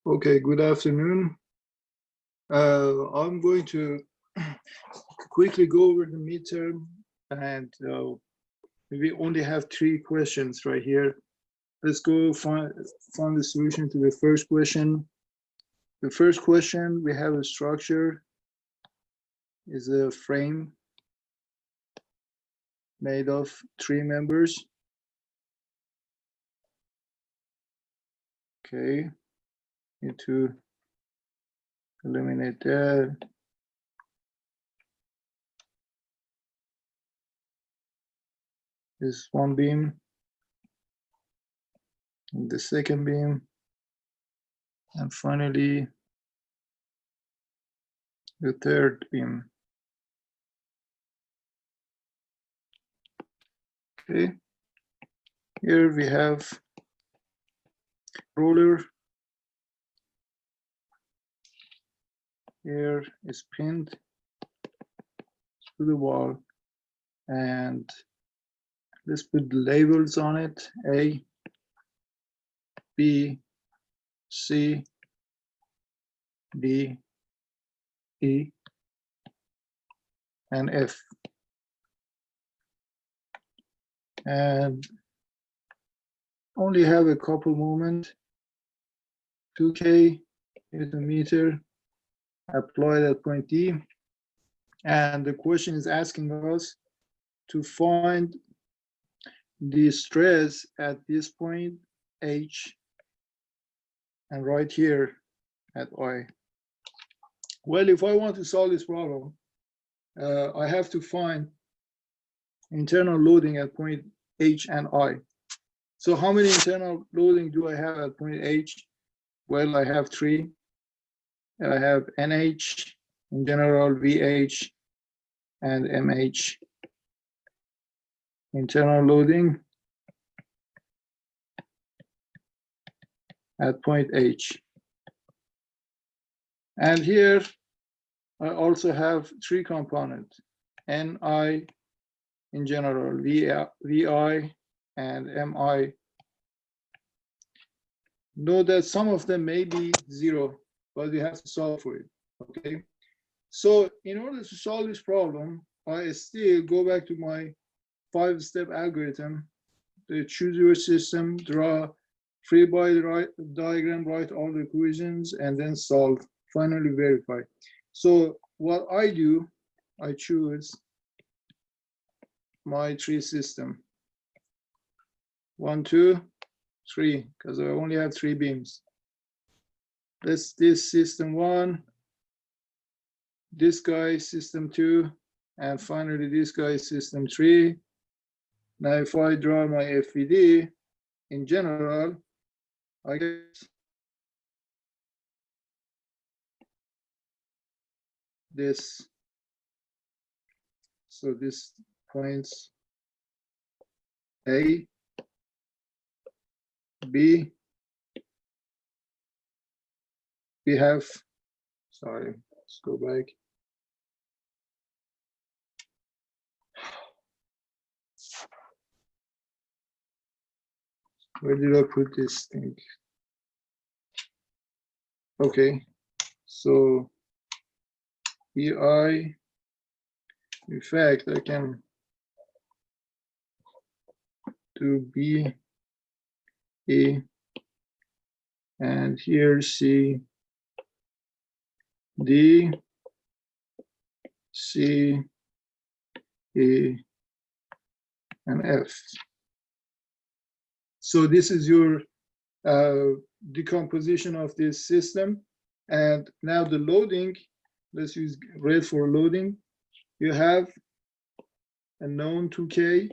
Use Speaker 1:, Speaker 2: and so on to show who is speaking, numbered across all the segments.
Speaker 1: Okay, good afternoon. I'm going to quickly go over the midterm, and we only have 3 questions right here. Let's go find the solution to the first question. The first question, we have a structure, is a frame made of 3 members. Okay, need to eliminate that. This one beam, and the second beam, and finally the third beam. Okay, here we have roller. Here is pinned to the wall, and let's put the labels on it: A, B, C, D, E, and F. And only have a couple moment. 2K Newton meter applied at point D, and the question is asking us to find the stress at this point H and right here at I. Well, if I want to solve this problem, I have to find internal loading at point H and I. So how many internal loading do I have at point H? Well, I have 3. I have NH, in general VH, and MH. Internal loading at point H. And here I also have 3 components: NI in general, VI, and MI. Note that some of them may be 0, but we have to solve for it. Okay. So in order to solve this problem, I still go back to my 5-step algorithm. Choose your system, draw free body diagram, write all the equations, and then solve. Finally verify. So what I do, I choose my 3 system. 1, 2, 3, because I only have 3 beams. This system 1, this guy system 2, and finally this guy system 3. Now if I draw my FVD, in general, I get this. So this points A, B. We have, sorry, let's go back. Where did I put this thing? Okay, so EI, in fact, I can do B, E, and here C, D, C, E, and F. So this is your decomposition of this system. And now the loading, let's use red for loading. You have a known 2K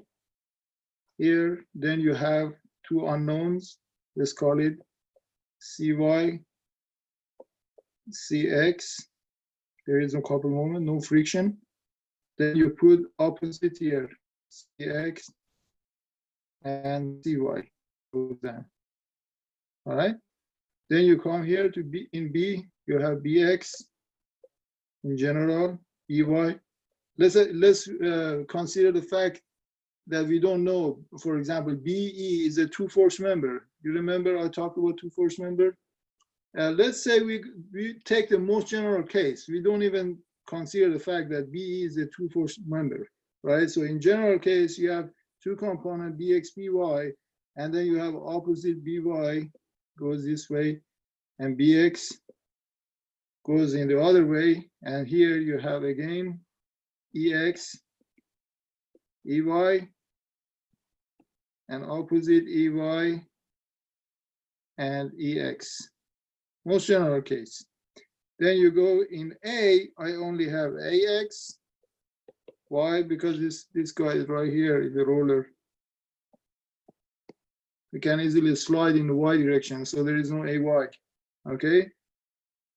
Speaker 1: here, then you have 2 unknowns. Let's call it CY, CX. There is a couple moment, no friction. Then you put opposite here, CX and CY. All right. Then you come here to B. In B, you have BX in general, BY. Let's consider the fact that we don't know. For example, BE is a 2-force member. You remember I talked about 2-force member? Let's say we take the most general case. We don't even consider the fact that B is a two-force member, right? So in general case, you have two component Bx, By, and then you have opposite By goes this way, and Bx goes in the other way. And here you have again Ex, Ey, and opposite Ey and Ex. Most general case. Then you go in A, I only have Ax. Why? Because this guy is right here, is a roller. We can easily slide in the Y direction, so there is no Ay. Okay?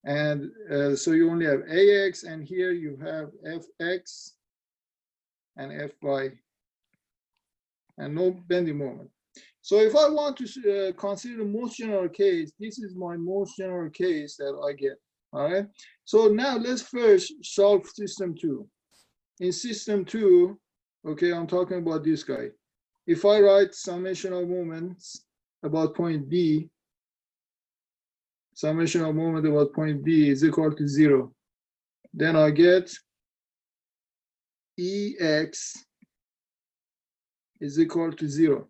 Speaker 1: And so you only have Ax, and here you have Fx and Fy, and no bending moment. So if I want to consider the most general case, this is my most general case that I get. All right. So now let's first solve system 2. In system 2, okay, I'm talking about this guy. If I write summation of moments about point B, summation of moment about point B is equal to 0. Then I get Ex is equal to 0.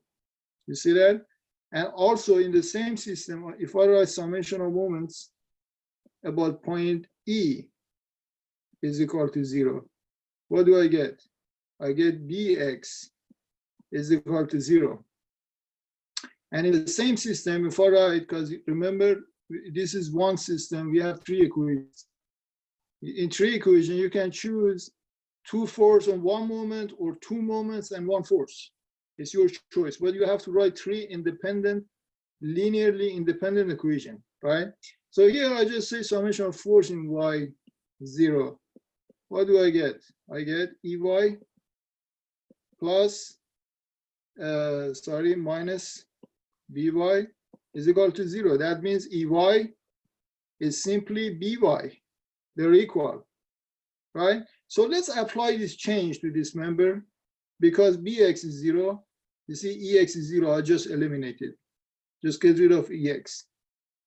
Speaker 1: You see that? And also in the same system, if I write summation of moments about point E is equal to 0, what do I get? I get Bx is equal to 0. And in the same system, if I write, because remember, this is one system, we have 3 equations. In 3 equations, you can choose 2 force on 1 moment or 2 moments and 1 force. It's your choice, but you have to write 3 independent, linearly independent equation, right? So here I just say summation of force in Y 0. What do I get? I get Ey plus, minus By is equal to 0. That means Ey is simply By. They're equal, right? So let's apply this change to this member. Because Bx is 0, you see Ex is 0, I just eliminated. Just get rid of Ex.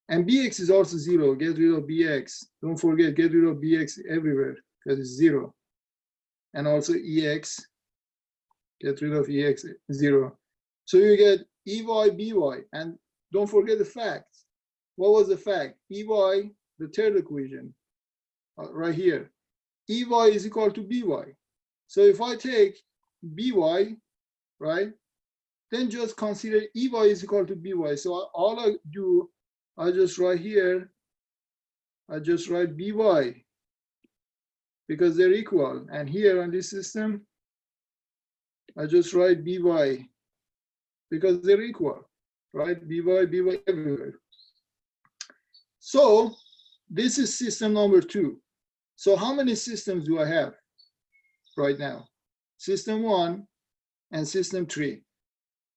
Speaker 1: And Bx is also 0, get rid of Bx. Don't forget, get rid of Bx everywhere, because it's 0. And also Ex, get rid of Ex, 0. So you get Ey, By, and don't forget the fact. What was the fact? Ey, the third equation, right here. Ey is equal to By. So if I take By, right? Then just consider Ey is equal to By. So all I do, I just write here, I just write By because they're equal. And here on this system, I just write By because they're equal, right? By everywhere. So this is system number 2. So how many systems do I have right now? System 1 and system 3.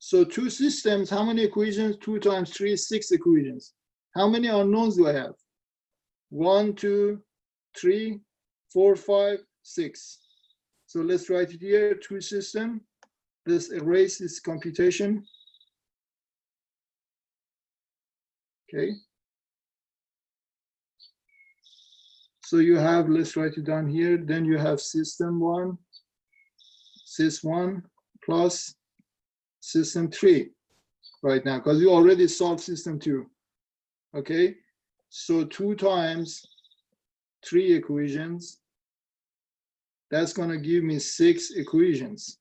Speaker 1: So 2 systems, how many equations? 2 times 3 is 6 equations. How many unknowns do I have? 1, 2, 3, 4, 5, 6. So let's write it here, 2 system. Let's erase this computation. Okay. So you have, let's write it down here. Then you have system 1, sys 1 plus system 3 right now, because you already solved system 2. Okay, so 2 times 3 equations, that's going to give me 6 equations.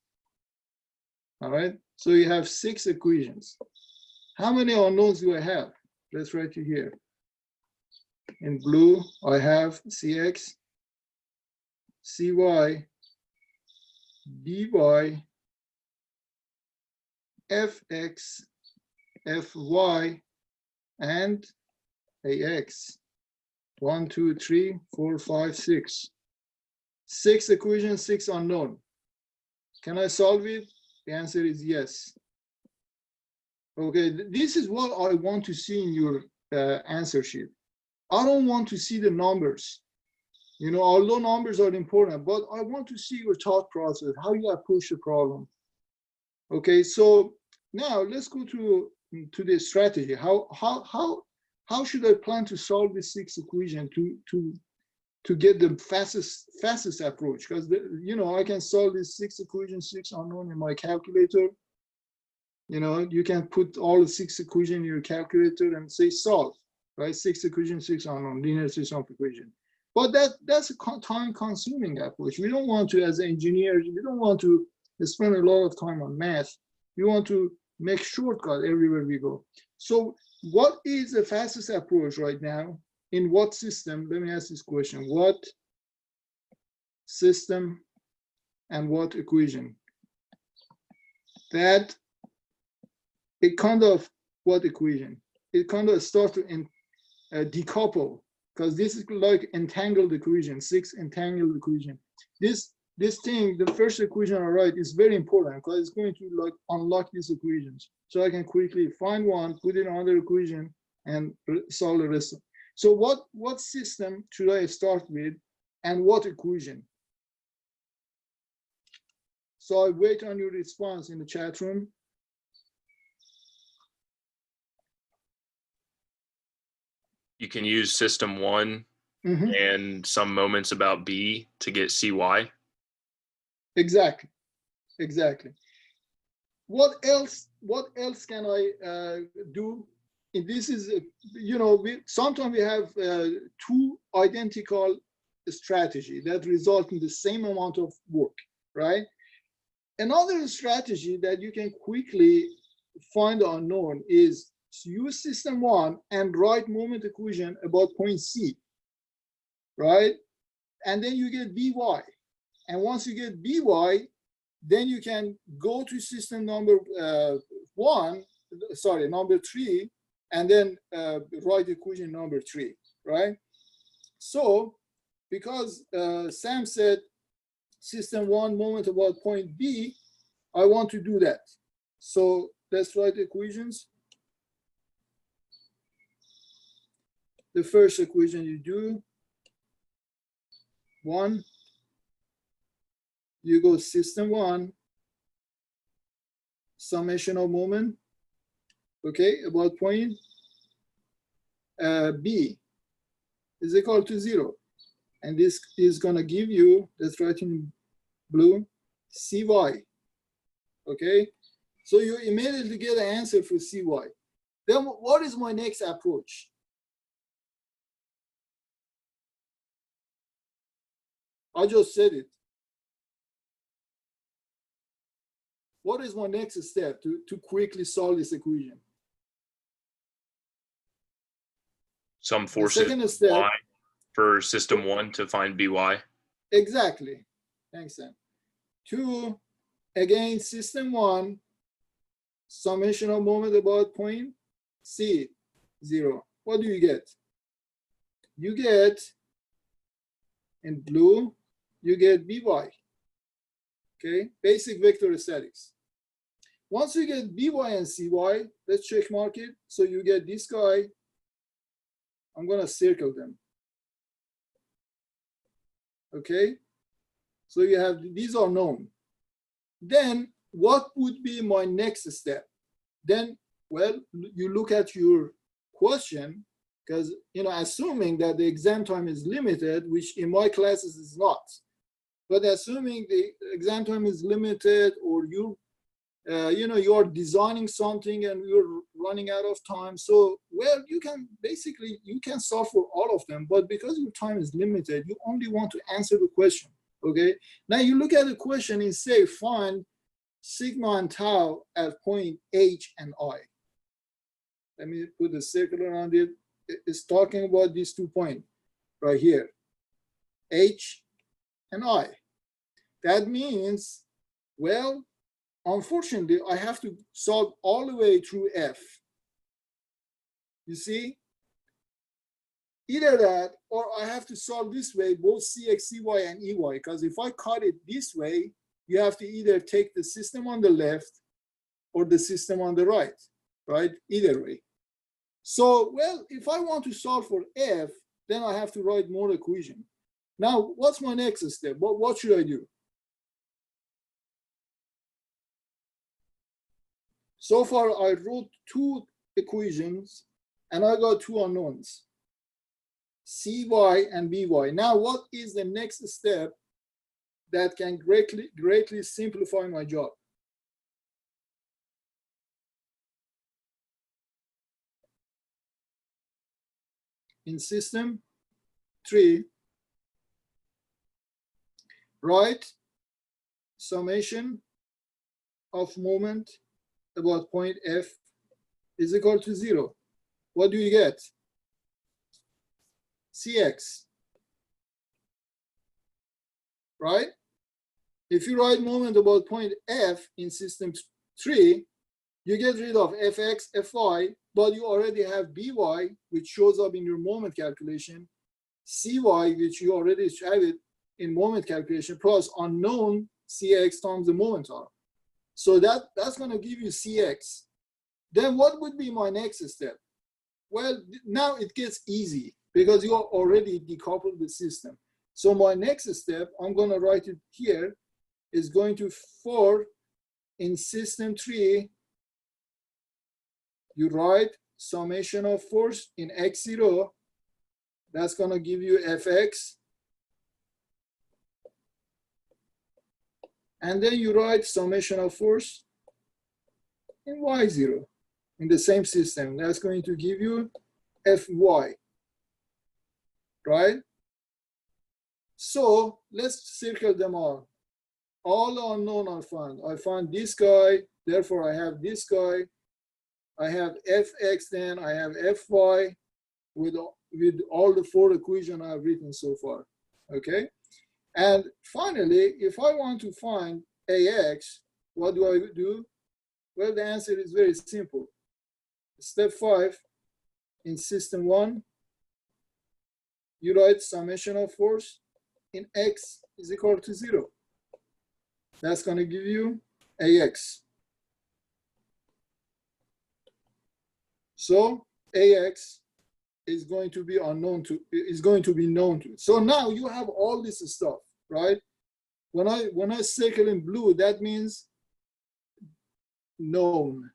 Speaker 1: All right, so you have 6 equations. How many unknowns do I have? Let's write it here. In blue, I have Cx, Cy, Dy, Fx, Fy, and Ax. 1, 2, 3, 4, 5, 6. 6 equations, 6 unknown. Can I solve it? The answer is yes. Okay, this is what I want to see in your answer sheet. I don't want to see the numbers. You know, although numbers are important, but I want to see your thought process, how you approach the problem. Okay, so now let's go to the strategy. How how should I plan to solve this 6 equation to get the fastest approach? Because I can solve this 6 equation, 6 unknown in my calculator. You can put all the 6 equation in your calculator and say solve, right? 6 equation, 6 unknown, linear system of equation. But that's a time-consuming approach. We don't want to, as engineers, we don't want to spend a lot of time on math. We want to make shortcut everywhere we go. So what is the fastest approach right now? In what system? Let me ask this question. What system and what equation? That it kind of, what equation? It kind of starts to decouple, because this is like entangled equation, 6 entangled equation. This thing, the first equation I write, is very important because it's going to like unlock these equations. So I can quickly find one, put it in another equation, and solve the rest. So what system should I start with, and what equation? So I wait on your response in the chat room.
Speaker 2: You can use system 1 and some moments about B to get CY.
Speaker 1: Exactly. What else can I do? And this is, sometimes we have 2 identical strategy that result in the same amount of work, right? Another strategy that you can quickly find the unknown is use system 1 and write moment equation about point C, right? And then you get By. And once you get By, then you can go to system number 3, and then write equation number 3, right? So because Sam said system 1 moment about point B, I want to do that. So let's write equations. The first equation you do, 1, you go system 1, summation of moment, okay, about point B is equal to 0. And this is going to give you, let's write in blue, CY, okay? So you immediately get an answer for CY. Then what is my next approach? I just said it. What is my next step to quickly solve this equation?
Speaker 2: Some forces Y for system 1 to find BY.
Speaker 1: Exactly. Thanks, Sam. 2, again, system 1, summation of moment about point C, 0. What do you get? You get, in blue, you get By. Okay, basic vector statics. Once you get By and Cy, let's check mark it. So you get this guy. I'm going to circle them. Okay, so you have, these are known. Then what would be my next step? Then, well, you look at your question, because, assuming that the exam time is limited, which in my classes is not. But assuming the exam time is limited, or you are designing something and you're running out of time. So, well, you can solve for all of them, but because your time is limited, you only want to answer the question, okay? Now you look at the question and say, find sigma and tau at point H and I. Let me put a circle around it. It's talking about these 2 points right here, H and I. That means, well, unfortunately, I have to solve all the way through F. You see? Either that, or I have to solve this way, both CX, CY, and EY, because if I cut it this way, you have to either take the system on the left or the system on the right? Either way. So, well, if I want to solve for F, then I have to write more equation. Now, what's my next step? What should I do? So far, I wrote 2 equations and I got two unknowns, cy and by. Now, what is the next step that can greatly simplify my job? In system 3, write summation of moment about point F is equal to 0. What do you get? Cx, right? If you write moment about point F in system 3, you get rid of fx, fy, but you already have by, which shows up in your moment calculation, cy, which you already have it in moment calculation, plus unknown cx times the moment arm. So that's going to give you cx. Then what would be my next step? Well, now it gets easy because you are already decoupled the system. So my next step, I'm going to write it here, is going to for in system 3, you write summation of force in x0. That's going to give you fx. And then you write summation of force in y0 in the same system. That's going to give you fy, right? So let's circle them all. All unknown are found. I found this guy, therefore I have this guy. I have fx, then I have fy with all the 4 equations I've written so far, okay? And finally, if I want to find ax, what do I do? Well, the answer is very simple. Step 5, in system 1, you write summation of force in x is equal to 0. That's going to give you ax. So ax is going to be known to. So now you have all this stuff, right? When I circle in blue, that means known.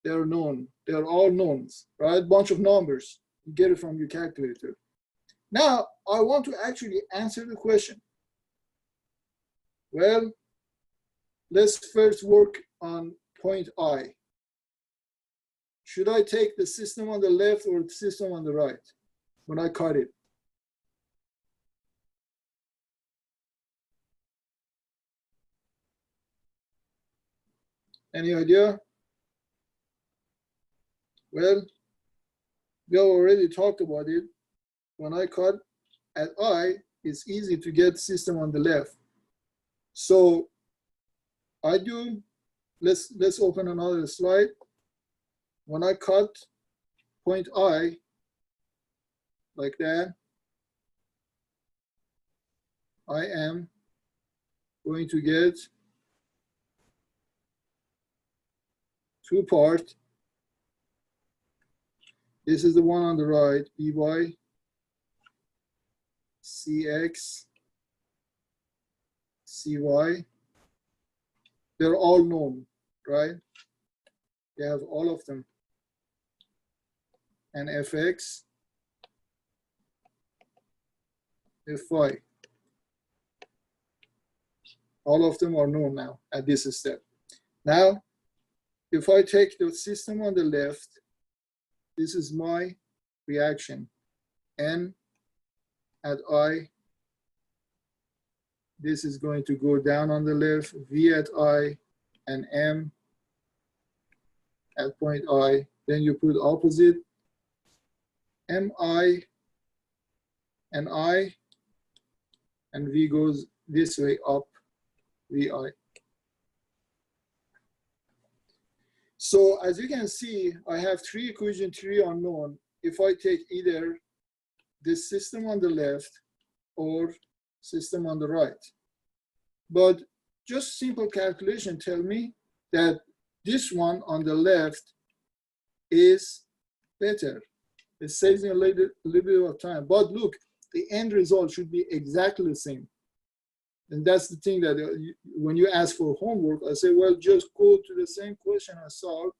Speaker 1: They're known. They're all knowns, right? Bunch of numbers. You get it from your calculator. Now I want to actually answer the question. Well, let's first work on point I. Should I take the system on the left or the system on the right when I cut it? Any idea? Well, we have already talked about it. When I cut at I, it's easy to get system on the left. So I do, let's open another slide. When I cut point I, like that, I am going to get 2 parts. This is the one on the right, by cx, cy. They're all known, right? They have all of them. And fx, fy. All of them are known now at this step. Now, if I take the system on the left, this is my reaction. N at I, this is going to go down on the left, V at I, and M at point I. Then you put opposite, MI and I, and V goes this way up, VI. So as you can see, I have 3 equations, 3 unknown. If I take either this system on the left or system on the right. But just simple calculation tell me that this one on the left is better. It saves me a little bit of time. But look, the end result should be exactly the same. And that's the thing that when you ask for homework, I say, well, just go to the same question I solved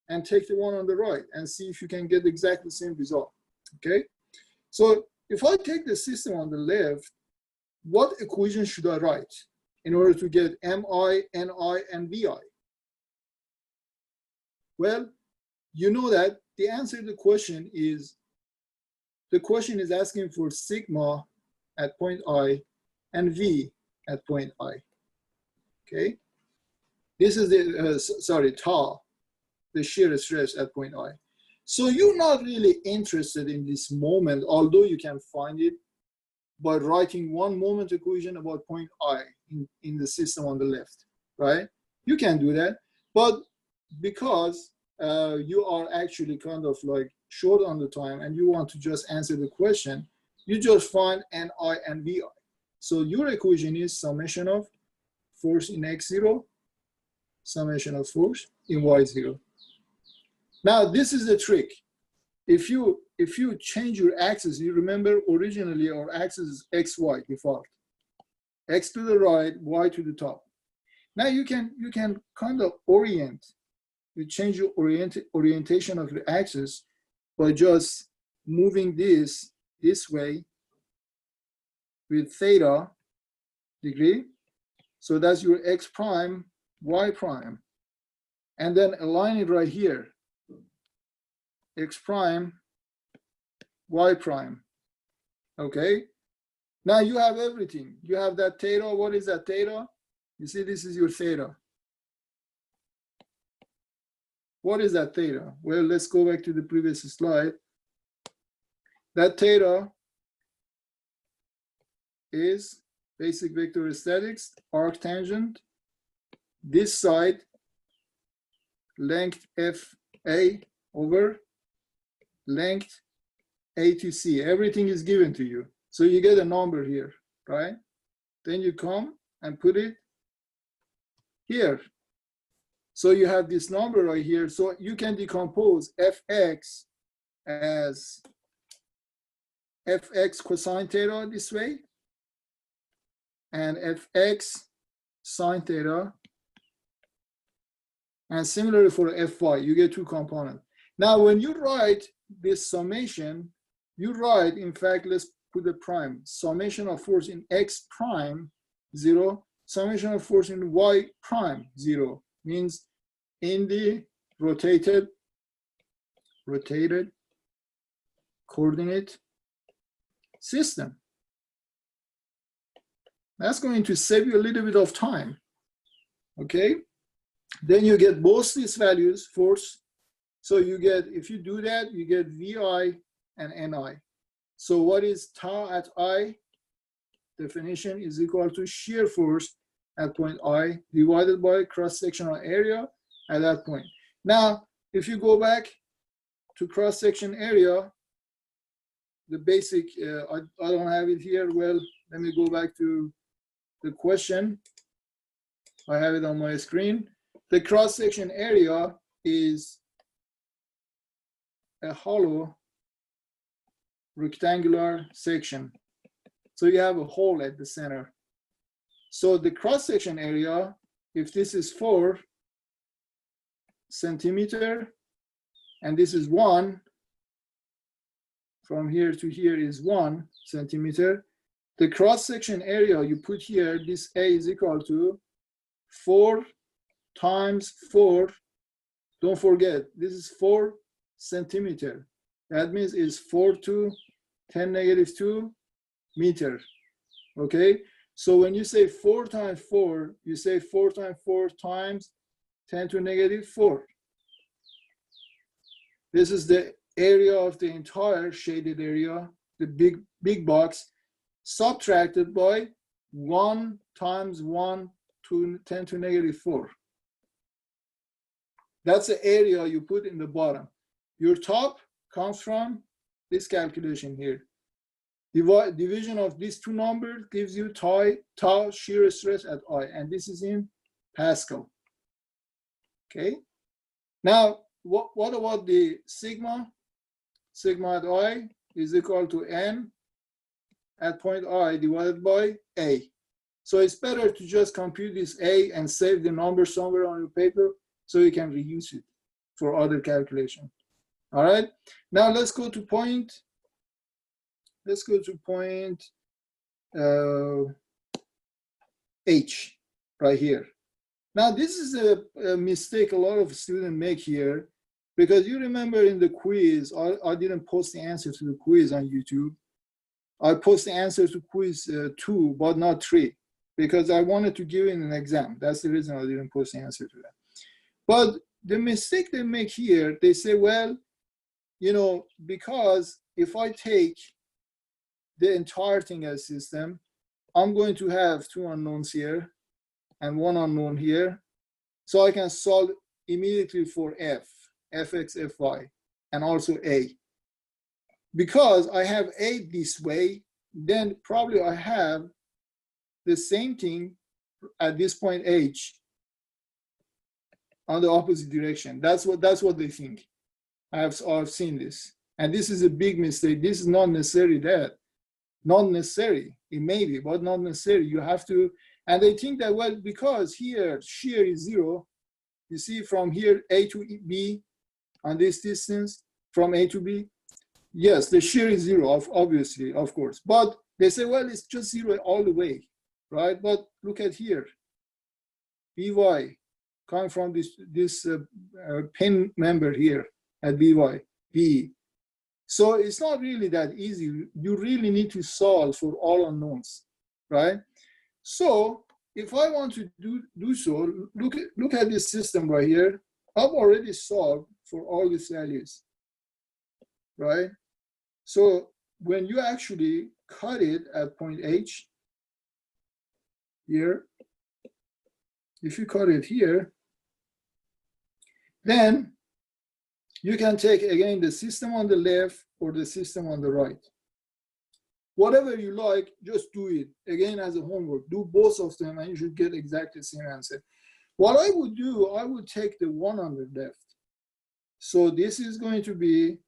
Speaker 1: and take the one on the right and see if you can get exactly the same result, okay? So if I take the system on the left, what equation should I write in order to get MI, NI, and VI? Well, you know that the answer to the question is asking for sigma at point I and V at point I, okay? This is the, tau, the shear stress at point I. So you're not really interested in this moment, although you can find it by writing one moment equation about point I in the system on the left, right? You can do that, but because you are actually kind of like short on the time and you want to just answer the question, you just find NI and VI. So your equation is summation of force in x0, summation of force in y0. Now this is the trick. If you change your axis, you remember originally our axis is xy default, x to the right, y to the top. Now you can kind of change your orientation of your axis by just moving this way with theta degree. So that's your x prime, y prime, and then align it right here. X prime, y prime, okay? Now you have everything. You have that theta. What is that theta? You see, this is your theta. What is that theta? Well, let's go back to the previous slide. That theta is basic vector statics, arctangent. This side, length FA over length A to C. Everything is given to you. So you get a number here, right? Then you come and put it here. So you have this number right here. So you can decompose Fx as Fx cosine theta this way, and Fx sine theta. And similarly for Fy, you get two components. Now, when you write this summation, you write, in fact, let's put the prime, summation of force in x prime 0, summation of force in y prime 0, means in the rotated coordinate system. That's going to save you a little bit of time, okay? Then you get both these values, force. So you get, if you do that, you get VI and NI. So what is tau at I? Definition is equal to shear force at point I divided by cross-sectional area at that point. Now, if you go back to cross-section area, the basic, I don't have it here. Well, let me go back to the question. I have it on my screen. The cross-section area is a hollow rectangular section. So you have a hole at the center. So the cross-section area, if this is 4 centimeter, and this is 1, from here to here is 1 centimeter, the cross-section area you put here, this A is equal to 4 times 4. Don't forget, this is 4 centimeter. That means it's 4 to 10 negative 2 meter. Okay, so when you say 4 times 4, you say 4 times 4 times 10 to negative 4. This is the area of the entire shaded area, the big box, subtracted by 1 times 1 to 10 to negative 4. That's the area you put in the bottom. Your top comes from this calculation here. Division of these two numbers gives you tau shear stress at I, and this is in Pascal. Okay. Now, what about the sigma? Sigma at I is equal to N at point I divided by A. So it's better to just compute this A and save the number somewhere on your paper so you can reuse it for other calculation. All right, now let's go to point H right here. Now this is a mistake a lot of students make here, because you remember in the quiz, I didn't post the answer to the quiz on YouTube. I post the answer to quiz 2, but not 3, because I wanted to give it an exam. That's the reason I didn't post the answer to that. But the mistake they make here, they say, well, you know, because if I take the entire thing as system, I'm going to have 2 unknowns here and 1 unknown here. So I can solve immediately for fx, fy, and also a. Because I have a this way, then probably I have the same thing at this point h on the opposite direction. That's what they think. I've seen this. And this is a big mistake. This is not necessarily that. Not necessary. It may be, but not necessary. You have to, and they think that, well, because here shear is 0, you see from here A to B on this distance from A to B, yes, the shear is 0, obviously, of course. But they say, well, it's just 0 all the way, right? But look at here, By coming from this pin member here at B. So it's not really that easy. You really need to solve for all unknowns, right? So if I want to do so, look at this system right here. I've already solved for all these values, right? So when you actually cut it at point H here, if you cut it here, then you can take again the system on the left or the system on the right. Whatever you like, just do it. Again, as a homework, do both of them and you should get exactly the same answer. What I would do, I would take the 1 on the left. So this is going to be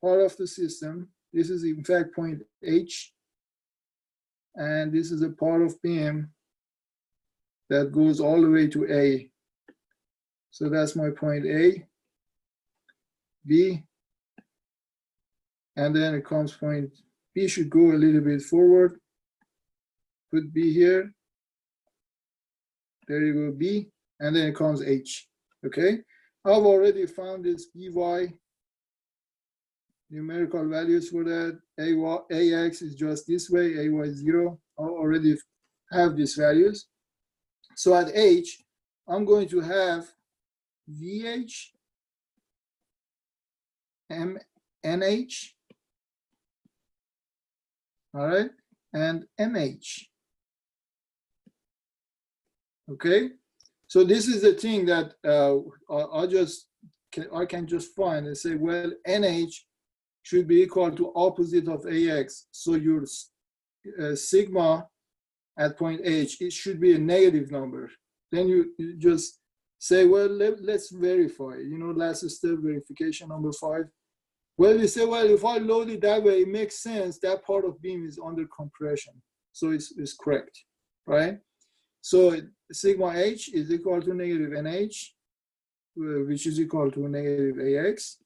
Speaker 1: part of the system. This is in fact point H. And this is a part of beam that goes all the way to A. So that's my point A, B, and then it comes point B should go a little bit forward. Put B here. There you go, B, and then it comes H. Okay, I've already found this By numerical values for that. AX is just this way, AY is 0. I already have these values. So at H, I'm going to have VH, NH, all right, and MH. Okay, so this is the thing that I can just find and say, well, NH should be equal to opposite of AX. So your sigma at point H, it should be a negative number. Then you just say, well, let's verify, you know, last step verification number 5. Well, we say, well, if I load it that way, it makes sense. That part of beam is under compression. So it's correct, right? So sigma H is equal to negative NH, which is equal to negative AX,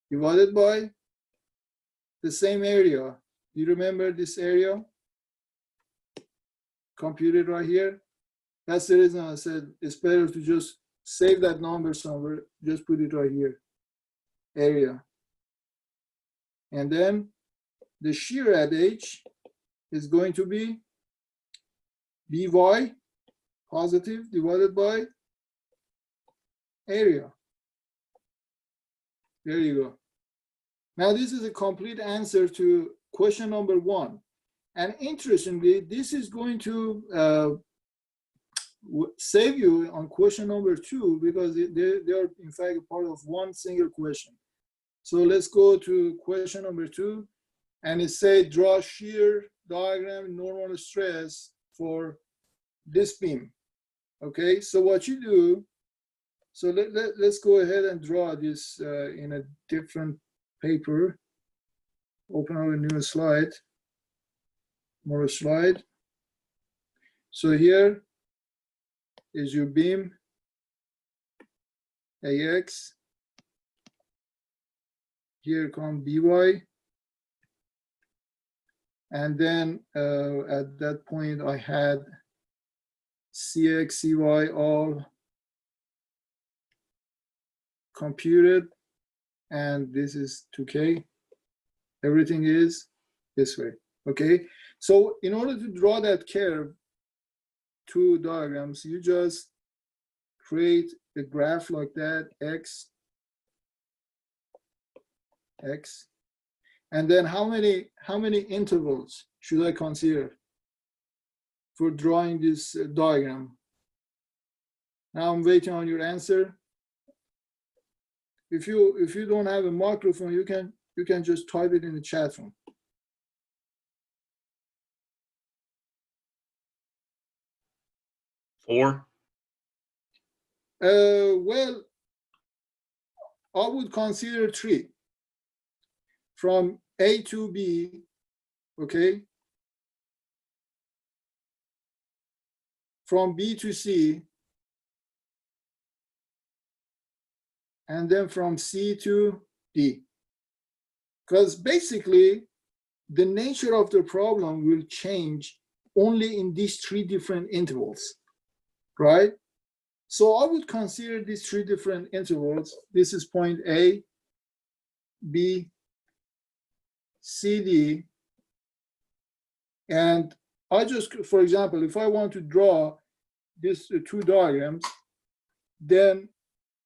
Speaker 1: divided by the same area. You remember this area? Computed right here. That's the reason I said it's better to just save that number somewhere. Just put it right here, area. And then the shear at H is going to be By positive divided by area. There you go. Now this is a complete answer to question number 1. And interestingly, this is going to save you on question number 2 because they are in fact a part of one single question. So let's go to question number 2, and it says draw shear diagram normal stress for this beam. Okay, so what you do, so let's go ahead and draw this in a different paper. Open up a new slide, more slide. So here is your beam AX. Here come BY. And then at that point, I had CX, CY all computed. And this is 2K. Everything is this way. Okay. So in order to draw that curve, two diagrams, you just create a graph like that, X, X. And then how many intervals should I consider for drawing this diagram? Now I'm waiting on your answer. If you don't have a microphone, you can just type it in the chat room.
Speaker 2: Four.
Speaker 1: Well, I would consider 3. From A to B, okay? From B to C, and then from C to D. Because basically, the nature of the problem will change only in these 3 different intervals, right? So I would consider these 3 different intervals. This is point A, B, C, D. And I just, for example, if I want to draw these 2 diagrams, then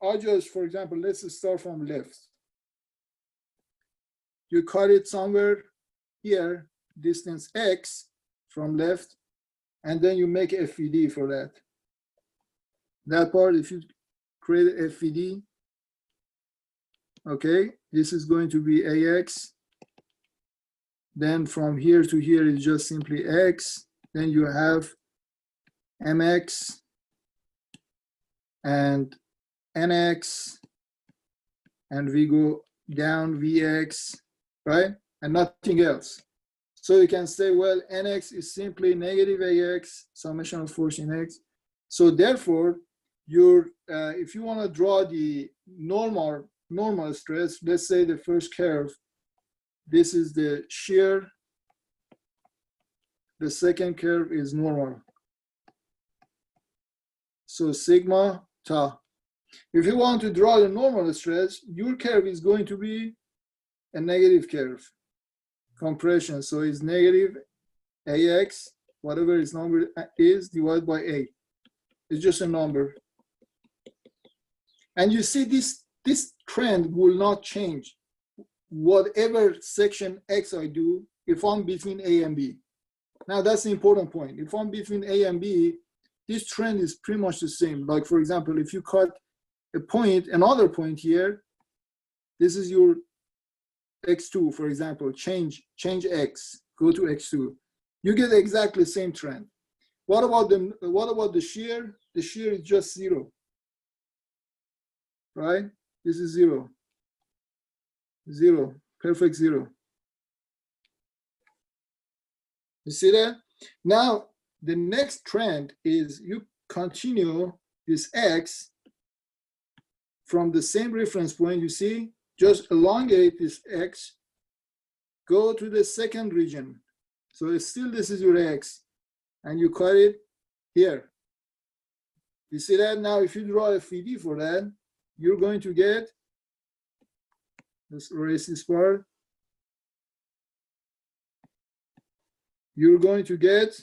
Speaker 1: I just, for example, let's start from left. You cut it somewhere here, distance X from left, and then you make FVD for that. That part, if you create a FVD, okay, this is going to be AX. Then from here to here is just simply X. Then you have MX and NX, and we go down VX, right? And nothing else. So you can say, well, NX is simply negative AX, summation of force in X. So therefore, if you want to draw the normal stress, let's say the first curve, this is the shear. The second curve is normal. So sigma tau. If you want to draw the normal stress, your curve is going to be a negative curve, compression. So it's negative AX, whatever its number is, divided by A. It's just a number. And you see this trend will not change. Whatever section X I do, if I'm between A and B. Now that's the important point. If I'm between A and B, this trend is pretty much the same. Like for example, if you cut a point, another point here, this is your X2, for example, change X, go to X2. You get exactly the same trend. What about the shear? The shear is just 0, right? This is 0, 0, perfect 0. You see that? Now, the next trend is you continue this X from the same reference point, you see, just elongate this X, go to the second region. So it's still, this is your X, and you cut it here. You see that? Now, if you draw a FVD for that, you're going to get, let's erase this part. You're going to get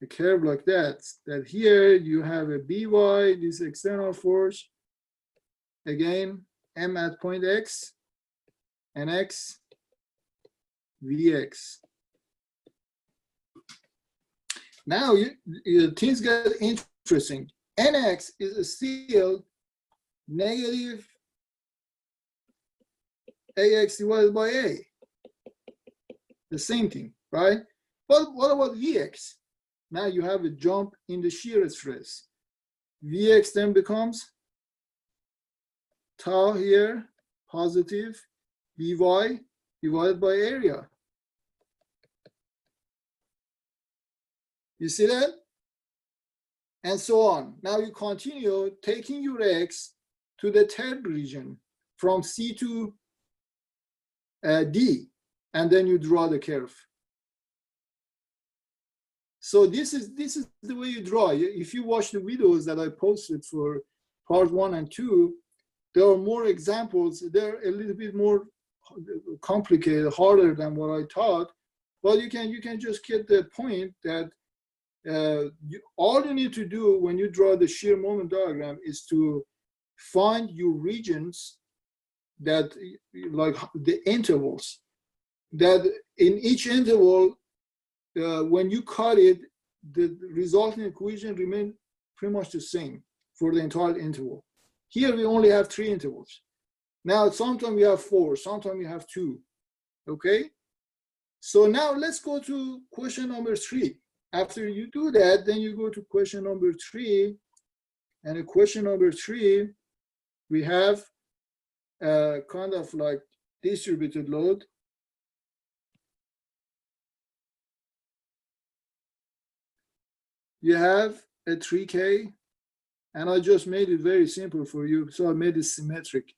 Speaker 1: a curve like that. That here you have a By, this external force, again, M at point X, and X, Vx. Now things get interesting. Nx is still negative AX divided by A. The same thing, right? But what about Vx? Now you have a jump in the shear stress. Vx then becomes tau here, positive, Vy divided by area. You see that? and so on. Now you continue taking your x to the third region from C to D, and then you draw the curve. So this is the way you draw. If you watch the videos that I posted for part 1 and 2, there are more examples. They're a little bit more complicated, harder than what I taught, but you can just get the point that all you need to do when you draw the shear moment diagram is to find your regions that, like the intervals, that in each interval, when you cut it, the resulting equation remain pretty much the same for the entire interval. Here we only have 3 intervals. Now sometimes we have 4, sometimes we have 2. Okay? So now let's go to question number 3. After you do that, then you go to question number 3. And in question number 3, we have kind of like distributed load. You have a 3K, and I just made it very simple for you. So I made it symmetric.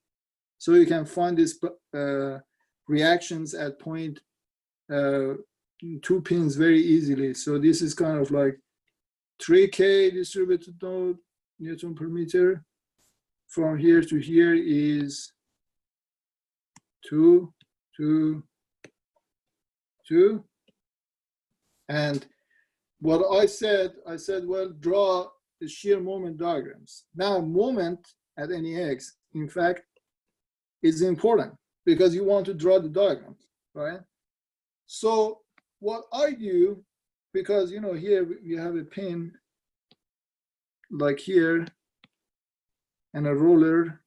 Speaker 1: So you can find these reactions at point 2 pins very easily. So this is kind of like 3K distributed load, Newton per meter. From here to here is 2, 2, 2. And what I said, well, draw the shear moment diagrams. Now, moment at any x, in fact, is important because you want to draw the diagram, right? So what I do, because, you know, here we have a pin like here and a roller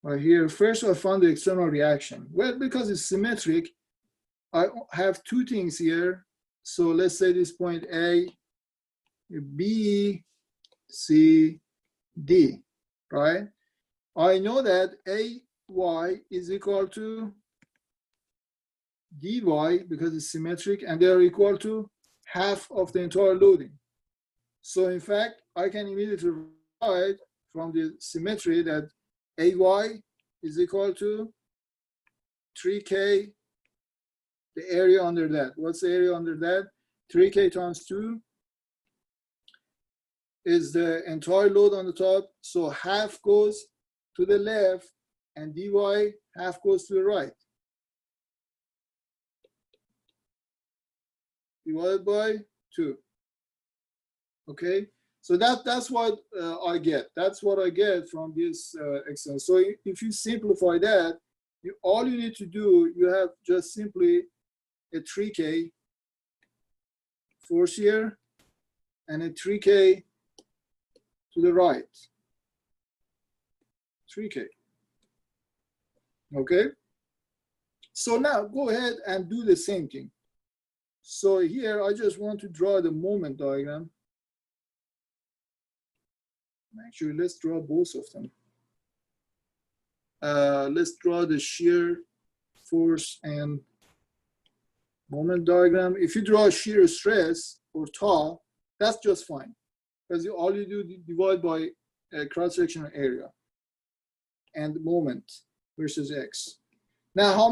Speaker 1: right here. First, I find the external reaction. Well, because it's symmetric, I have 2 things here. So let's say this point A, B, C, D, right? I know that AY is equal to DY because it's symmetric, and they are equal to half of the entire loading. So in fact, I can immediately write from the symmetry that AY is equal to 3K, the area under that. What's the area under that? 3K times 2 is the entire load on the top. So half goes to the left, and dy half goes to the right. Divided by 2. Okay, so that's what I get. That's what I get from this exercise. So if you simplify that, all you need to do, you have just simply a 3K force here and a 3K to the right. 3K. Okay. So now go ahead and do the same thing. So here I just want to draw the moment diagram. Actually, let's draw both of them. Let's draw the shear force and moment diagram. If you draw shear stress or tau, that's just fine, because all you do is divide by cross-sectional area and moment versus x. Now, how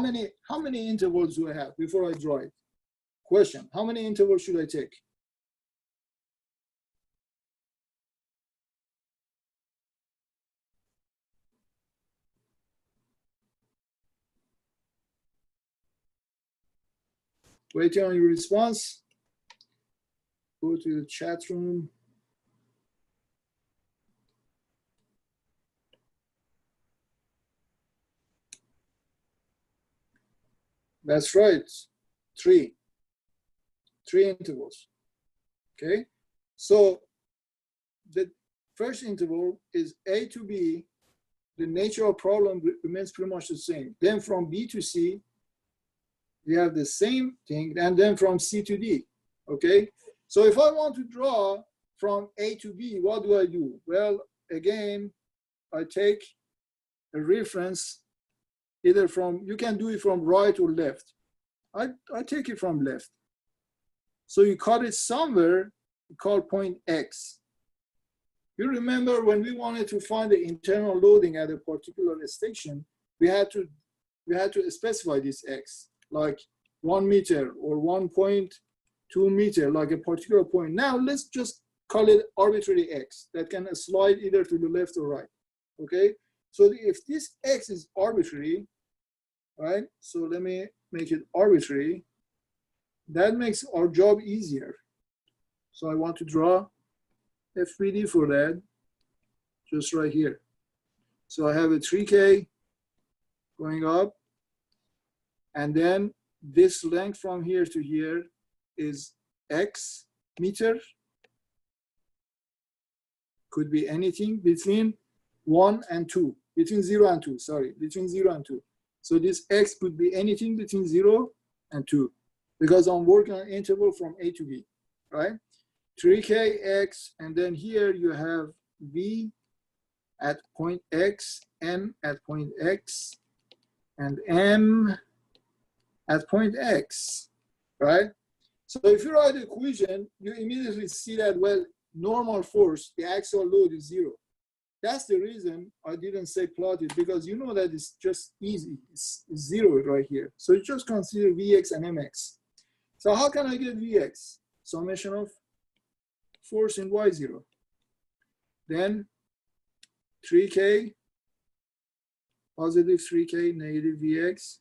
Speaker 1: many intervals do I have before I draw it? Question: how many intervals should I take? Waiting on your response. Go to the chat room. That's right, 3 intervals. Okay, so the first interval is A to B. The nature of problem remains pretty much the same. Then from B to C, we have the same thing, and then from C to D. Okay, so if I want to draw from A to B, what do I do? Well, again, I take a reference either from, you can do it from right or left. I take it from left. So you cut it somewhere called point X. You remember when we wanted to find the internal loading at a particular station, we had to specify this X, like 1 meter or 1.2 meter, like a particular point. Now let's just call it arbitrary X that can slide either to the left or right, okay? So if this X is arbitrary, right? So let me make it arbitrary. That makes our job easier. So I want to draw FBD for that, just right here. So I have a 3K going up, and then this length from here to here is X meter. Could be anything between 1 and 2, between 0 and 2, sorry, between 0 and 2. So this X could be anything between 0 and 2, because I'm working on interval from A to B, right? 3kx, and then here you have V at point X, N at point X, and M at point X, right? So if you write the equation, you immediately see that, well, normal force, the axial load is 0. That's the reason I didn't say plot it, because you know that it's just easy. It's 0 right here. So you just consider Vx and Mx. So how can I get Vx? Summation of force in Y0. Then 3K, positive 3K, negative Vx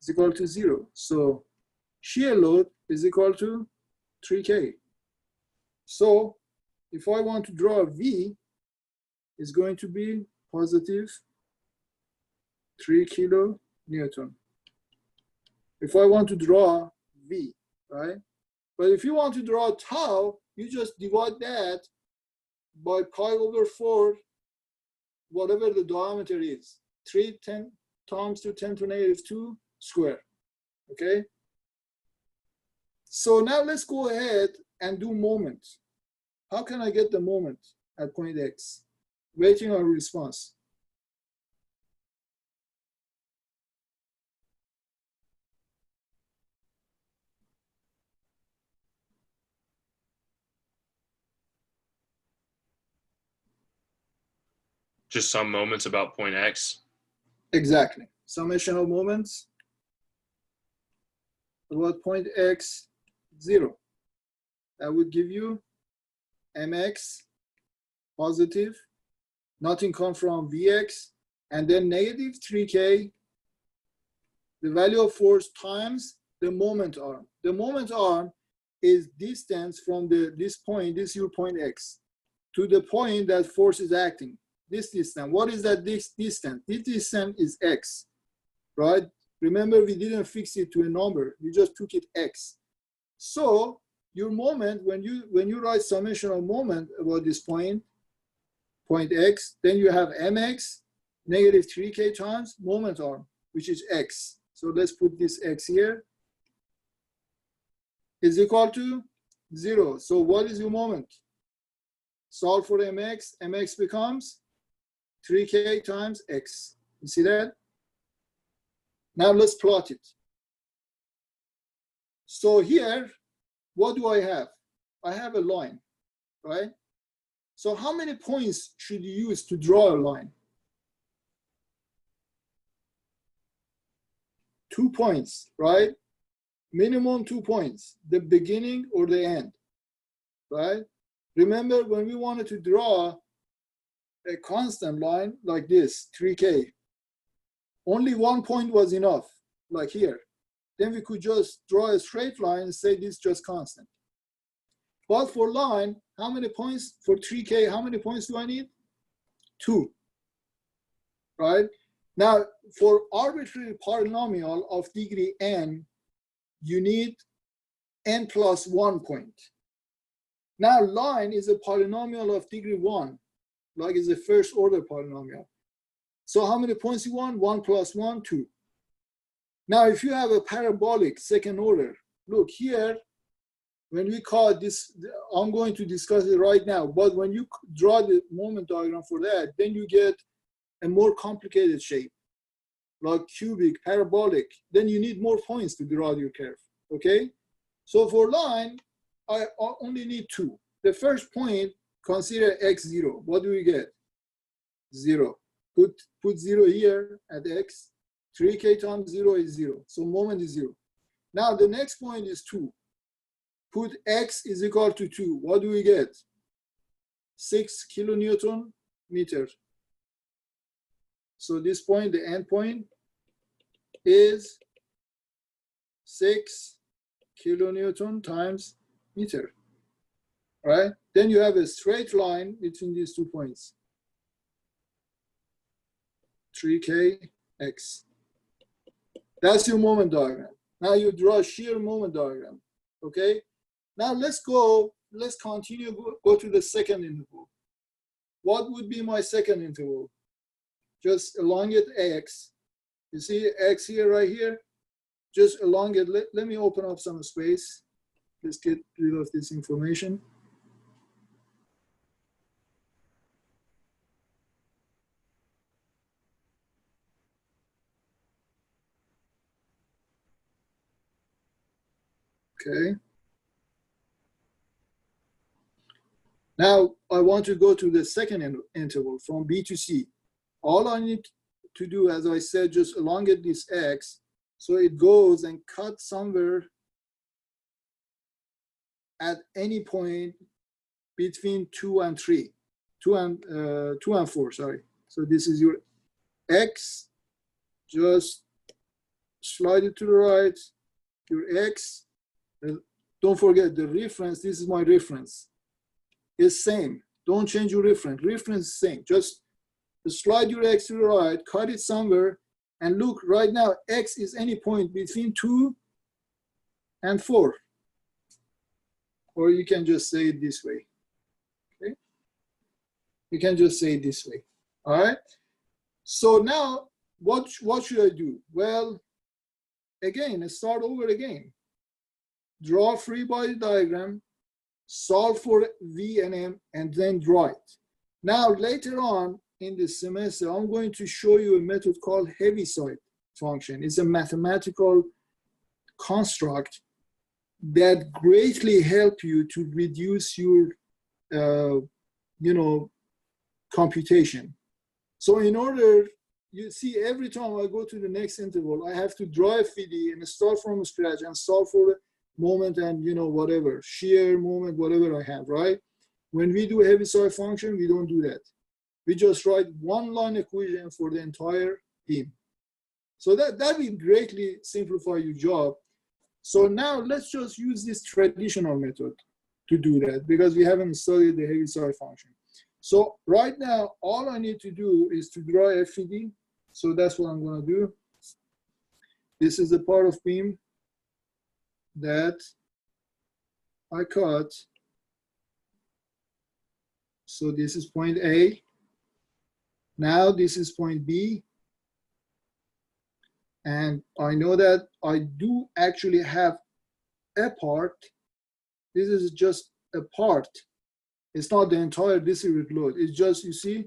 Speaker 1: is equal to 0. So shear load is equal to 3K. So if I want to draw a V, it's going to be positive 3 kilonewton. If I want to draw V, right? But if you want to draw tau, you just divide that by pi over 4, whatever the diameter is, 3 times to 10 to negative 2 square, okay? So now let's go ahead and do moment. How can I get the moment at point X? Waiting on response.
Speaker 2: Just some moments about point X.
Speaker 1: Exactly. Summation of moments about point X, 0. That would give you Mx, positive, nothing comes from Vx, and then negative 3K, the value of force times the moment arm. The moment arm is distance from this point, this your point X, to the point that force is acting. This distance, what is that distance? This distance is X, right? Remember, we didn't fix it to a number. We just took it X. So your moment, when you write summation of moment about this point X, then you have Mx, negative 3K times moment arm, which is X. So let's put this X here, is equal to 0. So what is your moment? Solve for Mx. Mx becomes 3K times X. You see that? Now let's plot it. So here, what do I have? I have a line, right? So how many points should you use to draw a line? 2 points, right? Minimum 2 points, the beginning or the end, right? Remember, when we wanted to draw a constant line like this, 3K, only 1 point was enough, like here. Then we could just draw a straight line and say this is just constant. But for line, how many points? For 3K, how many points do I need? 2, right? Now, for arbitrary polynomial of degree n, you need n plus 1 point. Now, line is a polynomial of degree 1, like it's a first order polynomial. So how many points you want? 1 plus 1, 2. Now, if you have a parabolic second order, look here, when we call this, I'm going to discuss it right now, but when you draw the moment diagram for that, then you get a more complicated shape, like cubic, parabolic, then you need more points to draw your curve, okay? So for line, I only need two. The first point, consider x0. What do we get? 0. Put 0 here at x. 3k times 0 is 0. So moment is 0. Now the next point is 2. Put x is equal to 2. What do we get? 6 kilonewton meter. So this point, the end point, is 6 kilonewton times meter. Right? Then you have a straight line between these 2 points. 3kx. That's your moment diagram. Now you draw a shear moment diagram. Okay? Now let's continue, go to the second interval. What would be my second interval? Just elongate x. You see x here, right here? Just elongate. Let me open up some space. Let's get rid of this information. Okay. Now I want to go to the second interval from B to C. All I need to do, as I said, just elongate this x so it goes and cuts somewhere at any point between 2 and 3, 2 and 4, sorry. So this is your x, just slide it to the right, your x. Don't forget the reference, this is my reference. It's same, don't change your reference. Reference is same, just slide your x to the right, cut it somewhere, and look right now, x is any point between 2 and 4. Or you can just say it this way. Okay? You can just say it this way. All right? So now, what should I do? Well, again, let's start over again. Draw a free body diagram, solve for V and M, and then draw it. Now, later on in the semester, I'm going to show you a method called Heaviside function. It's a mathematical construct that greatly help you to reduce your, computation. So in order, you see, every time I go to the next interval, I have to draw a FD and start from scratch and solve for moment and, whatever, shear, moment, whatever I have, right? When we do a Heaviside function, we don't do that. We just write one line equation for the entire beam. So that will greatly simplify your job. So now let's just use this traditional method to do that because we haven't studied the Heaviside function. So right now, all I need to do is to draw FED. So that's what I'm going to do. This is the part of beam that I cut. So this is point A. Now this is point B. And I know that I do actually have a part. This is just a part. It's not the entire distributed load. It's just, you see,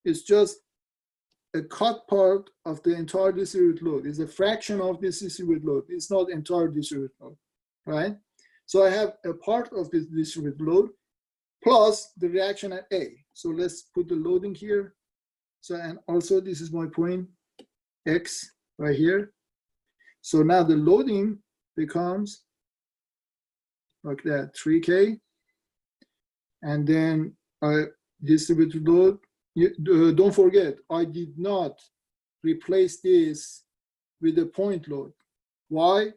Speaker 1: it's just a cut part of the entire distributed load. It's a fraction of this distributed load. It's not entire distributed load, right? So I have a part of this distributed load plus the reaction at A. So let's put the loading here. So, and also this is my point X right here. So now the loading becomes like that, 3K. And then I distributed load. Don't forget, I did not replace this with a point load. Why?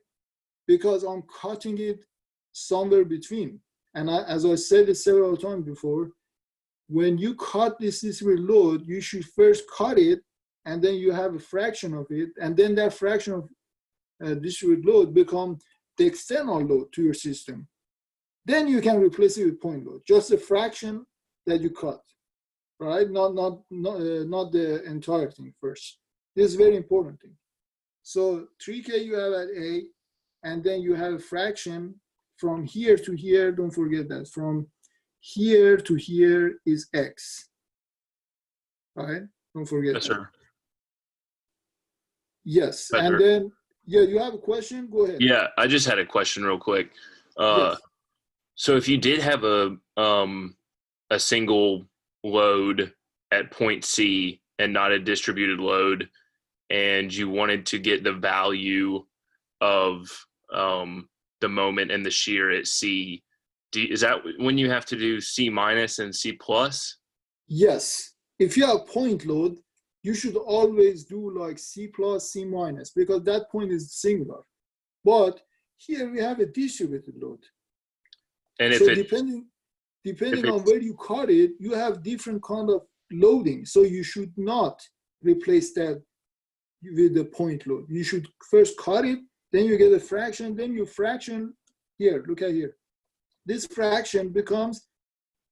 Speaker 1: Because I'm cutting it somewhere between. And as I said it several times before, when you cut this distributed load, you should first cut it, and then you have a fraction of it, and then that fraction of distributed load become the external load to your system. Then you can replace it with point load, just a fraction that you cut, right? Not the entire thing first. This is a very important thing. So 3K you have at A, and then you have a fraction from here to here. Don't forget that from here to here is X, right? Don't forget
Speaker 2: Yes,
Speaker 1: that.
Speaker 2: sir.
Speaker 1: Yes,
Speaker 2: Yes,
Speaker 1: and
Speaker 2: sir.
Speaker 1: then, yeah, you have a question? Go ahead.
Speaker 2: Yeah, I just had a question real quick.
Speaker 1: Yes.
Speaker 2: So if you did have a single load at point C and not a distributed load, and you wanted to get the value of the moment and the shear at C, is that when you have to do C minus and C plus?
Speaker 1: Yes. If you have point load, you should always do like C plus, C minus, because that point is singular. But here we have a distributed load.
Speaker 2: And
Speaker 1: so depending on where you cut it, you have different kind of loading. So you should not replace that with the point load. You should first cut it, then you get a fraction, then you fraction here. Look at here. This fraction becomes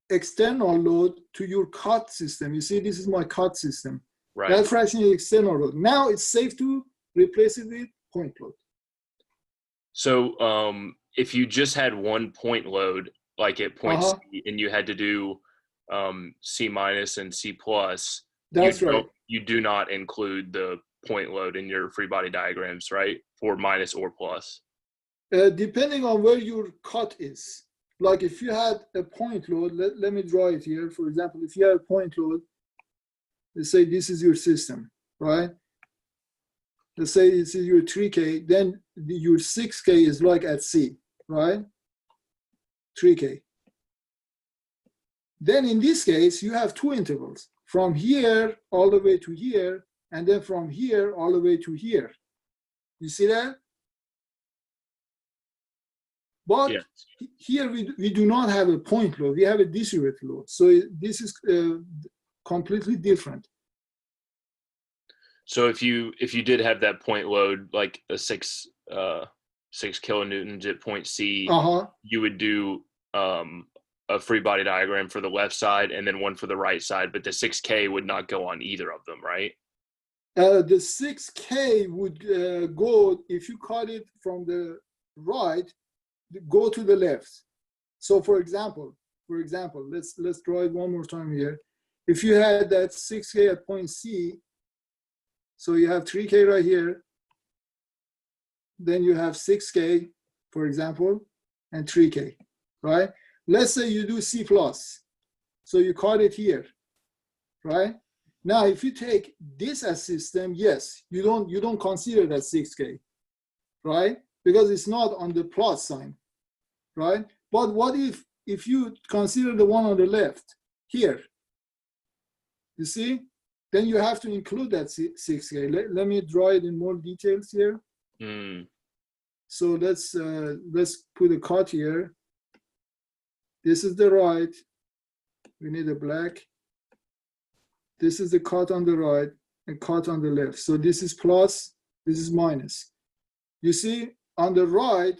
Speaker 1: external load to your cut system. You see, this is my cut system.
Speaker 2: Right.
Speaker 1: That fraction is external load. Now it's safe to replace it with point load.
Speaker 2: So if you just had one point load, like at point C, and you had to do C minus and C plus,
Speaker 1: that's right.
Speaker 2: You do not include the point load in your free body diagrams, right? For minus or plus.
Speaker 1: Depending on where your cut is. Like if you had a point load, let me draw it here. For example, if you have a point load, let's say this is your system, right? Let's say this is your 3K, then your 6K is like at C, right? 3K. Then in this case, you have two intervals, from here all the way to here, and then from here all the way to here. You see that? But here we do not have a point load, we have a distributed load. So this is completely different.
Speaker 2: So if you did have that point load, like a 6 kilonewtons at point C, you would do a free body diagram for the left side and then one for the right side, but the 6K would not go on either of them, right?
Speaker 1: The 6K would go, if you cut it from the right, go to the left. So for example, let's draw it one more time here. If you had that 6K at point C, so you have 3K right here, then you have 6K, for example, and 3K, right? Let's say you do C plus, so you cut it here, right? Now, if you take this as system, yes, you don't consider that 6K, right? Because it's not on the plus sign, right? But what if you consider the one on the left here? You see? Then you have to include that 6K. Let me draw it in more details here. So let's put a cut here. This is the right. We need a black. This is the cut on the right and cut on the left. So this is plus, this is minus. You see, on the right,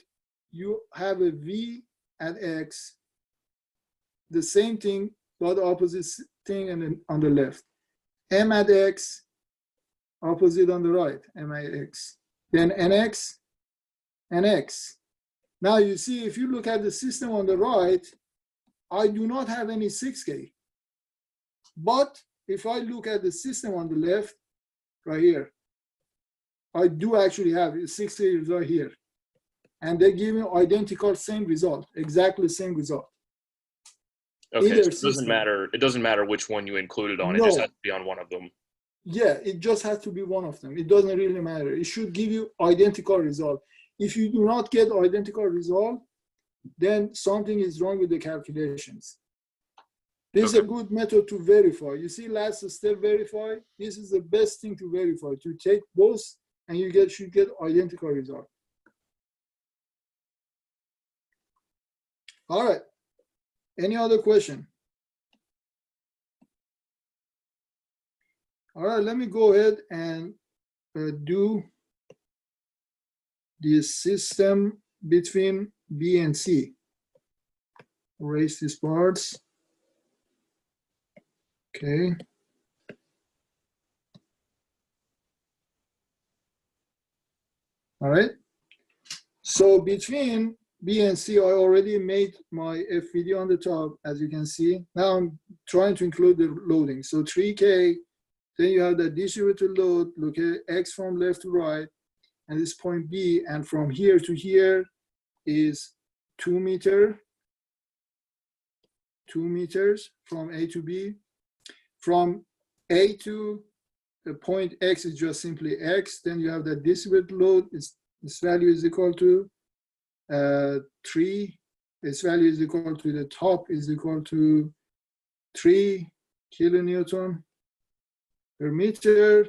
Speaker 1: you have a V at X, the same thing, but opposite thing, and then on the left. M at X, opposite on the right, M at X. Then NX, NX. Now you see, if you look at the system on the right, I do not have any 6K. But if I look at the system on the left, right here, I do actually have 6K right here. And they give me identical same result, exactly the same result.
Speaker 2: Okay, so it doesn't matter which one you included on, it just has to be on one of them.
Speaker 1: Yeah, it just has to be one of them. It doesn't really matter. It should give you identical result. If you do not get identical result, then something is wrong with the calculations. This is a good method to verify. You see, last step verify. This is the best thing to verify. To take both, and you should get identical result. All right. Any other question? All right, let me go ahead and do the system between B and C. Erase these parts. Okay. All right. So between B and C, I already made my F video on the top, as you can see. Now I'm trying to include the loading. So 3K, then you have the distributed load, look at X from left to right, and this point B, and from here to here is 2 meters. 2 meters from A to B. From A to the point X is just simply X. Then you have the distributed load. This value is equal to 3. Its value is equal to the top is equal to 3 kilonewton per meter.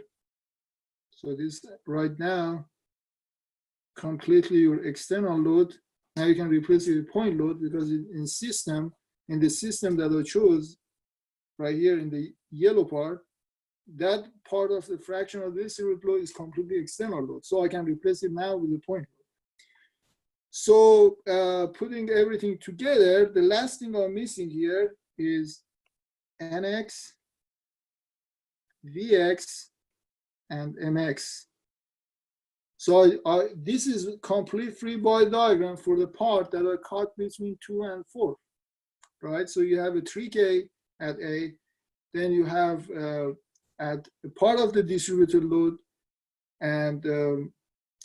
Speaker 1: So this right now completely your external load. Now you can replace it with point load because in the system that I chose right here in the yellow part, that part of the fraction of the distributed load is completely external load. So I can replace it now with the point load. So putting everything together, the last thing I'm missing here is NX, VX, and MX. So this is a complete free body diagram for the part that are cut between 2 and 4, right? So you have a 3K at A, then you have at a part of the distributed load, and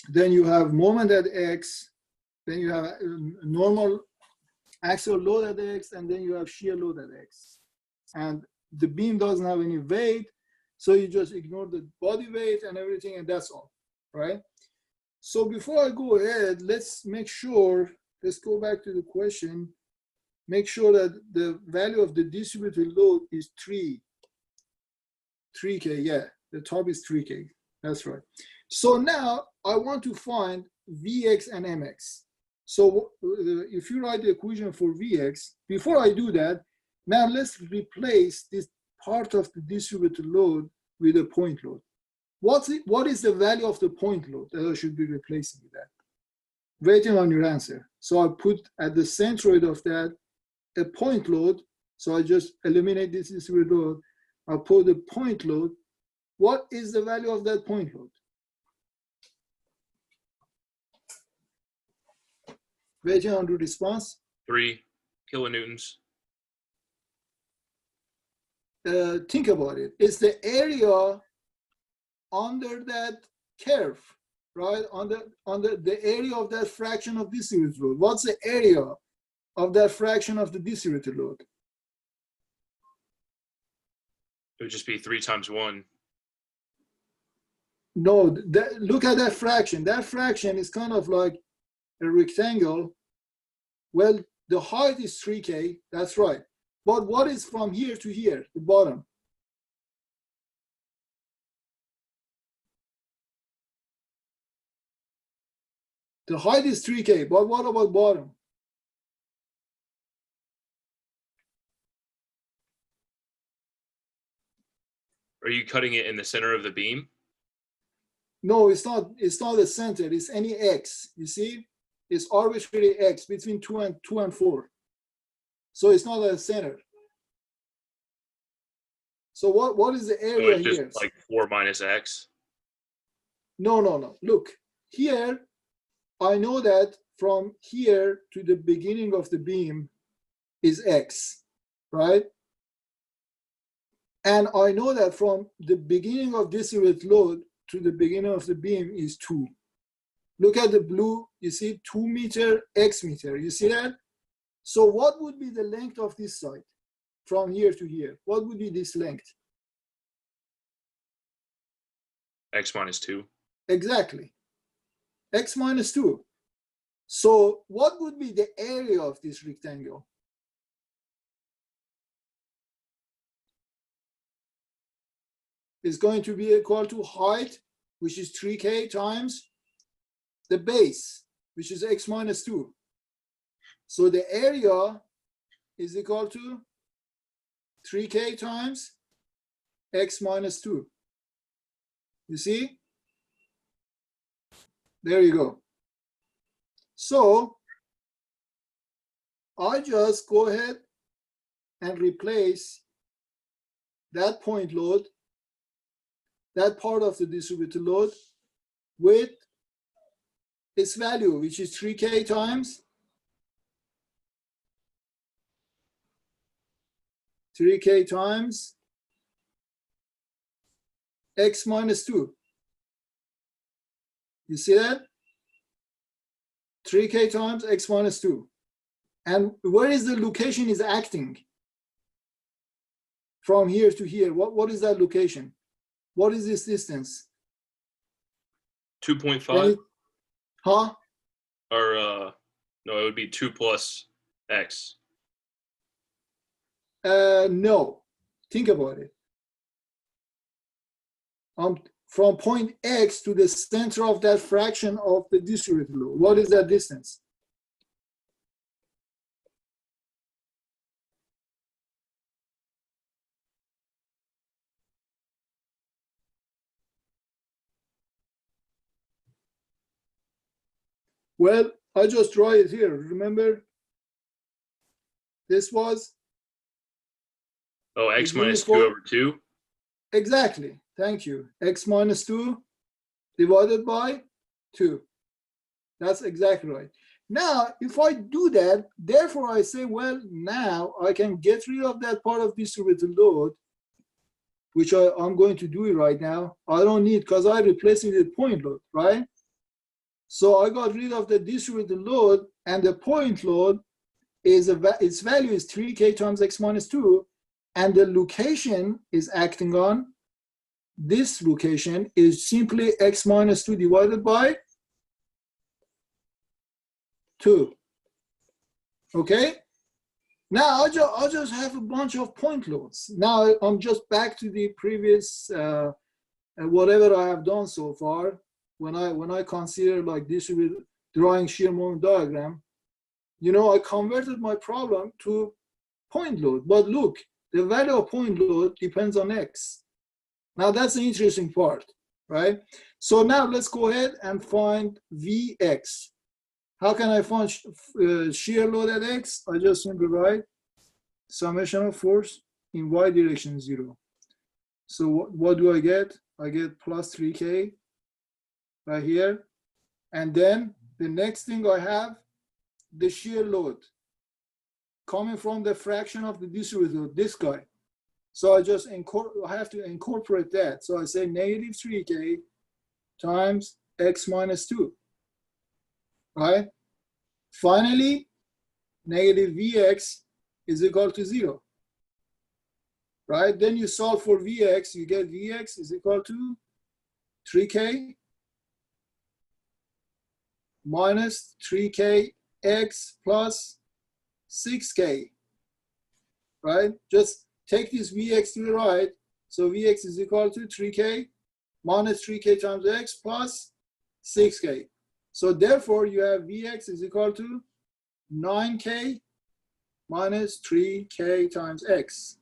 Speaker 1: then you have moment at X, then you have normal axial load at X, and then you have shear load at X. And the beam doesn't have any weight, so you just ignore the body weight and everything, and that's all, right? So before I go ahead, let's make sure, let's go back to the question, make sure that the value of the distributed load is 3K, yeah, the top is 3K, that's right. So now I want to find Vx and Mx. So if you write the equation for Vx, before I do that, now let's replace this part of the distributed load with a point load. What is the value of the point load that I should be replacing with that? Waiting on your answer. So I put at the centroid of that a point load. So I just eliminate this distributed load. I put a point load. What is the value of that point load? Waiting on the response.
Speaker 2: 3 kilonewtons.
Speaker 1: Think about it. It's the area under that curve, right? Under the area of that fraction of distributed load. What's the area of that fraction of the distributed load?
Speaker 2: It would just be 3 times 1.
Speaker 1: No, look at that fraction. That fraction is kind of like a rectangle. Well, the height is 3K, that's right. But what is from here to here, the bottom? The height is 3K, but what about bottom?
Speaker 2: Are you cutting it in the center of the beam?
Speaker 1: No, it's not the center, it's any X, you see? It's arbitrary X between 2 and 4. So it's not a center. So what is the area
Speaker 2: So it's just
Speaker 1: here?
Speaker 2: like 4 minus X?
Speaker 1: No. Look, here, I know that from here to the beginning of the beam is X, right? And I know that from the beginning of distributed load to the beginning of the beam is 2. Look at the blue, you see 2 meter, X meter, you see that? So what would be the length of this side from here to here? What would be this length?
Speaker 2: X minus 2.
Speaker 1: Exactly, X minus 2. So what would be the area of this rectangle? It's going to be equal to height, which is 3K times the base, which is X minus 2. So the area is equal to 3K times X minus 2. You see? There you go. So I just go ahead and replace that point load, that part of the distributed load, with its value, which is 3K times 3K times X minus 2. You see that? 3K times X minus 2. And where is the location is acting? from here to here, what is that location? What is this distance?
Speaker 2: 2.5
Speaker 1: Huh?
Speaker 2: or no, it would be 2 plus x.
Speaker 1: No, think about it. From point X to the center of that fraction of the distributed load, what is that distance? Well, I just draw it here. Remember, this was
Speaker 2: X minus 2
Speaker 1: uniform.
Speaker 2: over 2.
Speaker 1: Exactly. Thank you. X minus 2 divided by 2. That's exactly right. Now, if I do that, therefore I say, well, now I can get rid of that part of distributed load, which I'm going to do it right now. I don't need, because I replaced it with point load, right? So I got rid of the distributed load, and the point load is its value is 3k times x minus 2, and the location is acting on this location is simply x minus 2 divided by 2. Okay? Now I'll just have a bunch of point loads. Now I'm just back to the previous whatever I have done so far. When I consider like distributed drawing shear moment diagram, you know, I converted my problem to point load. But look, the value of point load depends on x. Now that's the interesting part, right? So now let's go ahead and find Vx. How can I find shear load at x? I just simply write summation of force in y direction 0. So what do I get? I get plus 3k right here. And then the next thing I have, the shear load coming from the fraction of the distributed load, this guy. So I just have to incorporate that. So I say negative 3k times x minus 2, right? Finally, negative Vx is equal to 0, right? Then you solve for Vx, you get Vx is equal to 3k minus 3k x plus 6k, right? Just take this Vx to the right. So Vx is equal to 3k minus 3k times x plus 6k. So therefore, you have Vx is equal to 9k minus 3k times x.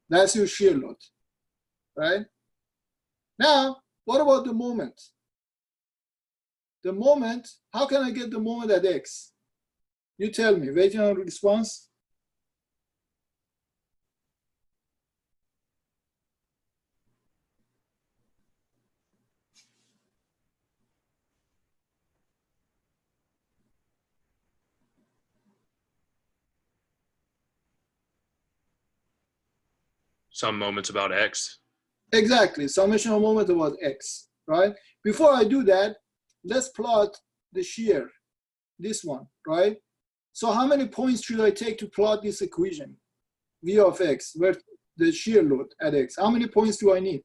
Speaker 1: That's your shear load, right? Now, what about the moment? The moment, how can I get the moment at x? You tell me, waiting on response.
Speaker 2: Some moments about x.
Speaker 1: Exactly, summation of moment about x, right? Before I do that, let's plot the shear, this one, right? So how many points should I take to plot this equation? V of x, where the shear load at x. How many points do I need?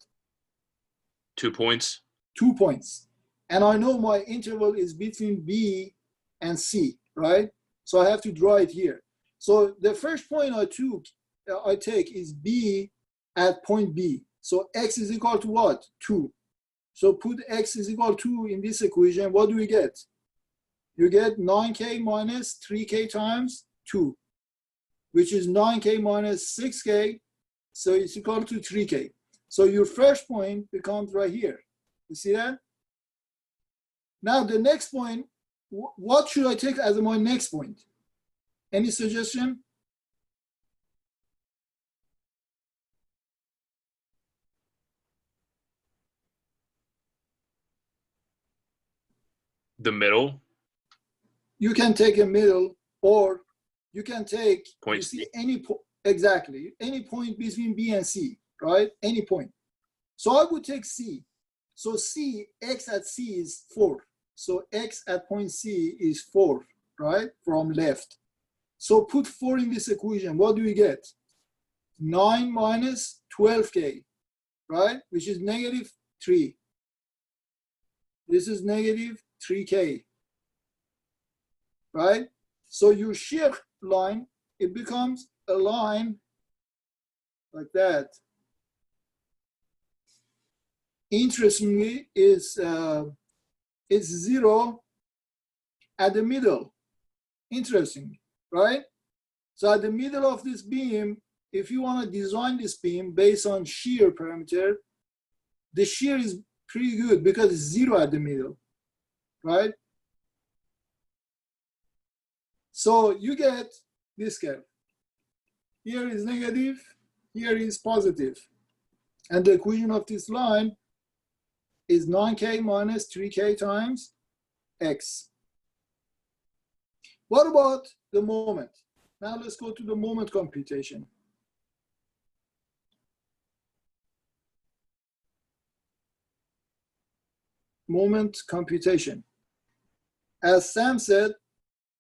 Speaker 2: 2 points.
Speaker 1: 2 points. And I know my interval is between B and C, right? So I have to draw it here. So the first point I take is B at point B. So x is equal to what? 2. So put x is equal to 2 in this equation. What do we get? You get 9k minus 3k times 2, which is 9k minus 6k. So it's equal to 3k. So your first point becomes right here. You see that? Now the next point, what should I take as my next point? Any suggestion?
Speaker 2: The middle.
Speaker 1: You can take a middle, or you can take
Speaker 2: Point
Speaker 1: you see
Speaker 2: C.
Speaker 1: any point, exactly, any point between B and C, right? Any point. So I would take C. So C, x at C is 4. So x at point C is 4, right? From left. So put 4 in this equation. What do we get? 9 minus 12k, right? Which is negative 3. This is negative 3k, right? So your shear line, it becomes a line like that. Interestingly, it's 0 at the middle. Interesting, right? So at the middle of this beam, if you want to design this beam based on shear parameter, the shear is pretty good because it's 0 at the middle, right? So you get this curve. Here is negative, here is positive. And the equation of this line is 9k minus 3k times x. What about the moment? Now let's go to the moment computation. Moment computation. As Sam said,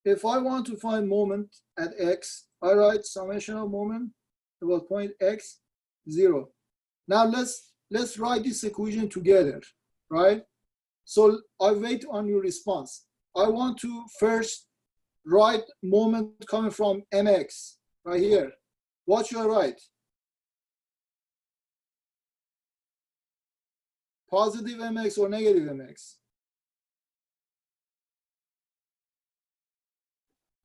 Speaker 1: if I want to find moment at x, I write summation of moment about point x, 0. Now let's write this equation together, right? So I wait on your response. I want to first write moment coming from mx, right here. What should I write? Positive mx or negative mx?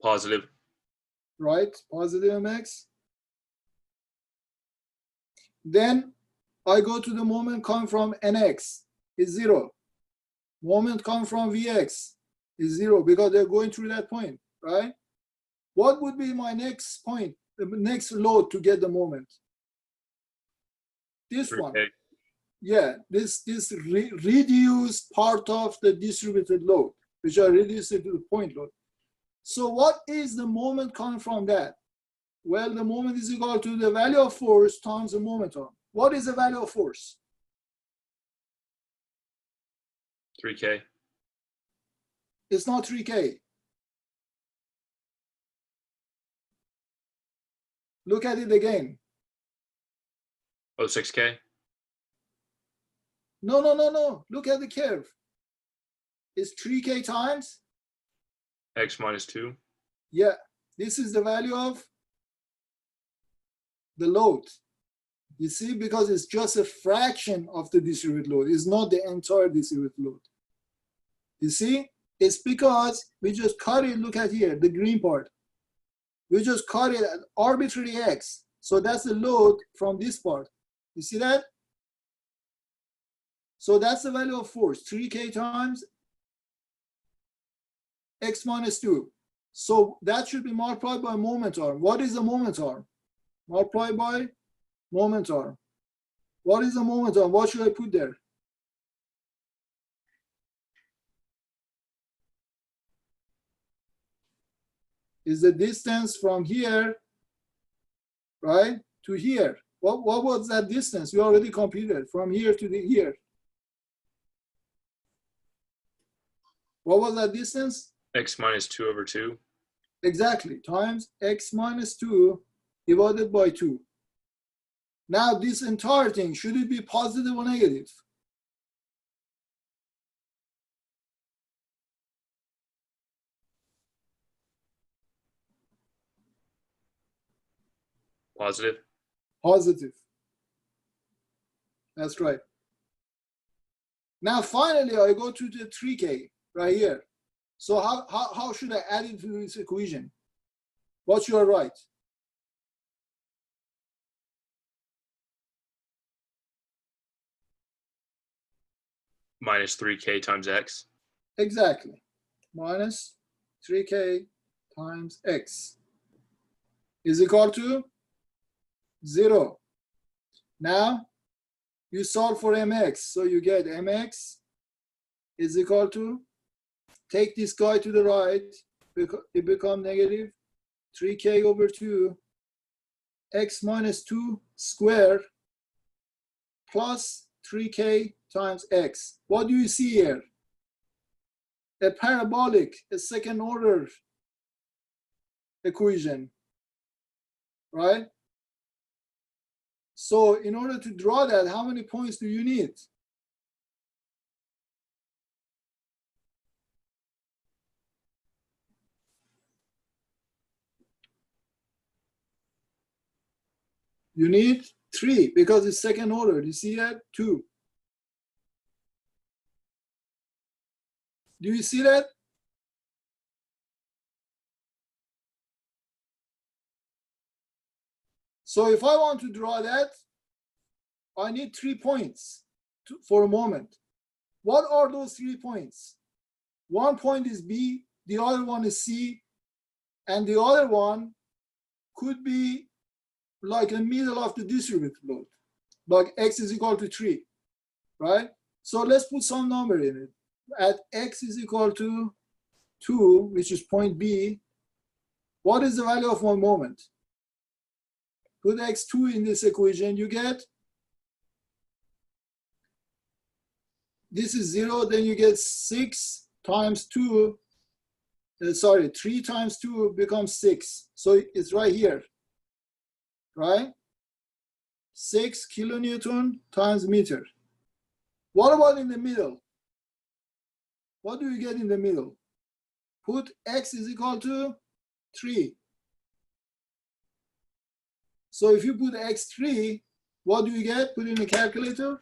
Speaker 2: Positive.
Speaker 1: Right, positive mx. Then I go to the moment coming from nx, is 0. Moment coming from vx is 0 because they're going through that point, right? What would be my next point, the next load to get the moment? This
Speaker 2: 3K.
Speaker 1: one. Yeah, this reduced part of the distributed load, which I reduced it to the point load. So what is the moment coming from that? Well, the moment is equal to the value of force times the momentum. What is the value of force?
Speaker 2: 3K.
Speaker 1: It's not 3K. Look at it again.
Speaker 2: Oh, 6K.
Speaker 1: No. Look at the curve. It's 3K times?
Speaker 2: X minus 2.
Speaker 1: Yeah, this is the value of the load. You see, because it's just a fraction of the distributed load. It's not the entire distributed load. You see, it's because we just cut it. Look at here, the green part. We just cut it at arbitrary x. So that's the load from this part. You see that? So that's the value of force, 3K times x minus 2. So that should be multiplied by moment arm. What is the moment arm? Multiplied by moment arm. What is the moment arm? What should I put there? Is the distance from here, right, to here. What was that distance? We already computed from here to here. What was that distance?
Speaker 2: X minus 2 over 2.
Speaker 1: Exactly, times x minus 2 divided by 2. Now this entire thing, should it be positive or negative?
Speaker 2: Positive.
Speaker 1: Positive. That's right. Now finally I go to the 3K right here. So how should I add it to this equation? What should I write?
Speaker 2: Minus 3K times X.
Speaker 1: Exactly. Minus 3K times x is equal to 0. Now you solve for mx. So you get mx is equal to, take this guy to the right, it becomes negative 3K over 2 x minus 2 squared plus 3K times x. What do you see here? A parabolic, a second order equation, right? So in order to draw that, how many points do you need? You need 3 because it's second order. You see that? 2. Do you see that? So if I want to draw that, I need 3 points for a moment. What are those 3 points? One point is B, the other one is C, and the other one could be like the middle of the distributed load, like X is equal to 3, right? So let's put some number in it. At X is equal to 2, which is point B, what is the value of my moment? Put X2 in this equation, you get, this is 0, then you get 6 times 2, 3 times 2 becomes 6. So it's right here, right? 6 kilonewton times meter. What about in the middle? What do you get in the middle? Put X is equal to 3. So if you put X3, what do you get? Put in a calculator.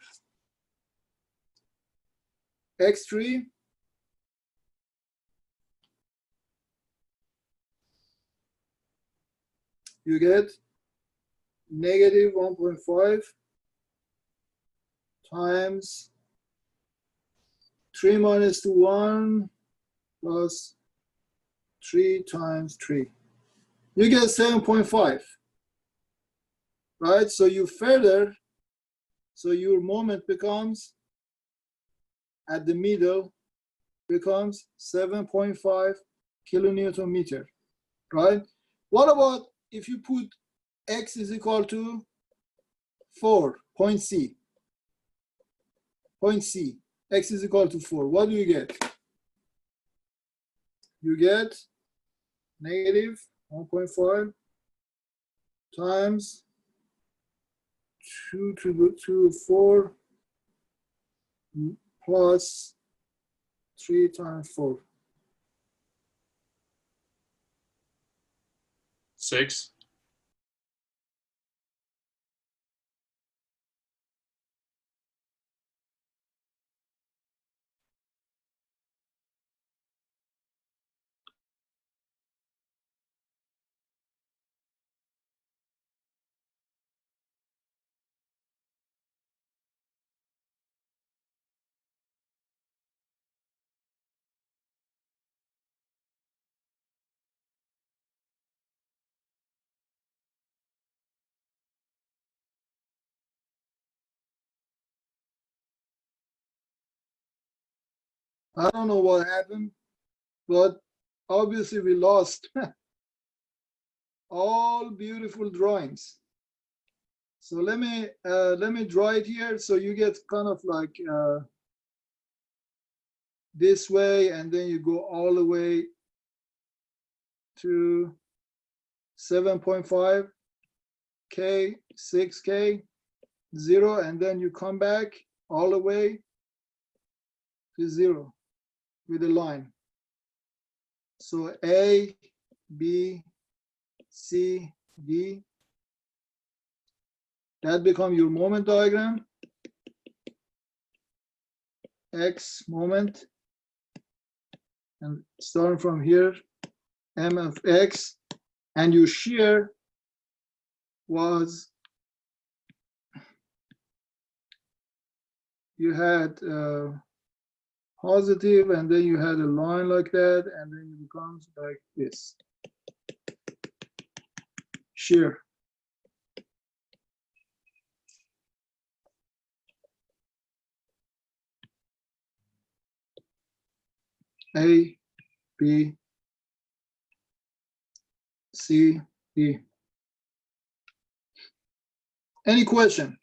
Speaker 1: X3. You get negative 1.5 times 3 minus 2, 1 plus 3 times 3. You get 7.5, right? So you further, so your moment becomes, at the middle, becomes 7.5 kilonewton meter, right? What about if you put X is equal to 4, point C, X is equal to 4, what do you get? You get negative 1.5 times 2 to 4 plus 3 times 4.
Speaker 2: 6.
Speaker 1: I don't know what happened, but obviously we lost all beautiful drawings. So let me draw it here. So you get kind of like this way, and then you go all the way to 7.5 K, 6K, 0, and then you come back all the way to 0 with a line. So A, B, C, D, that become your moment diagram. X moment, and starting from here, M of X, and your shear was, you had positive, and then you had a line like that, and then it becomes like this. Shear. A, B, C, D. Any question?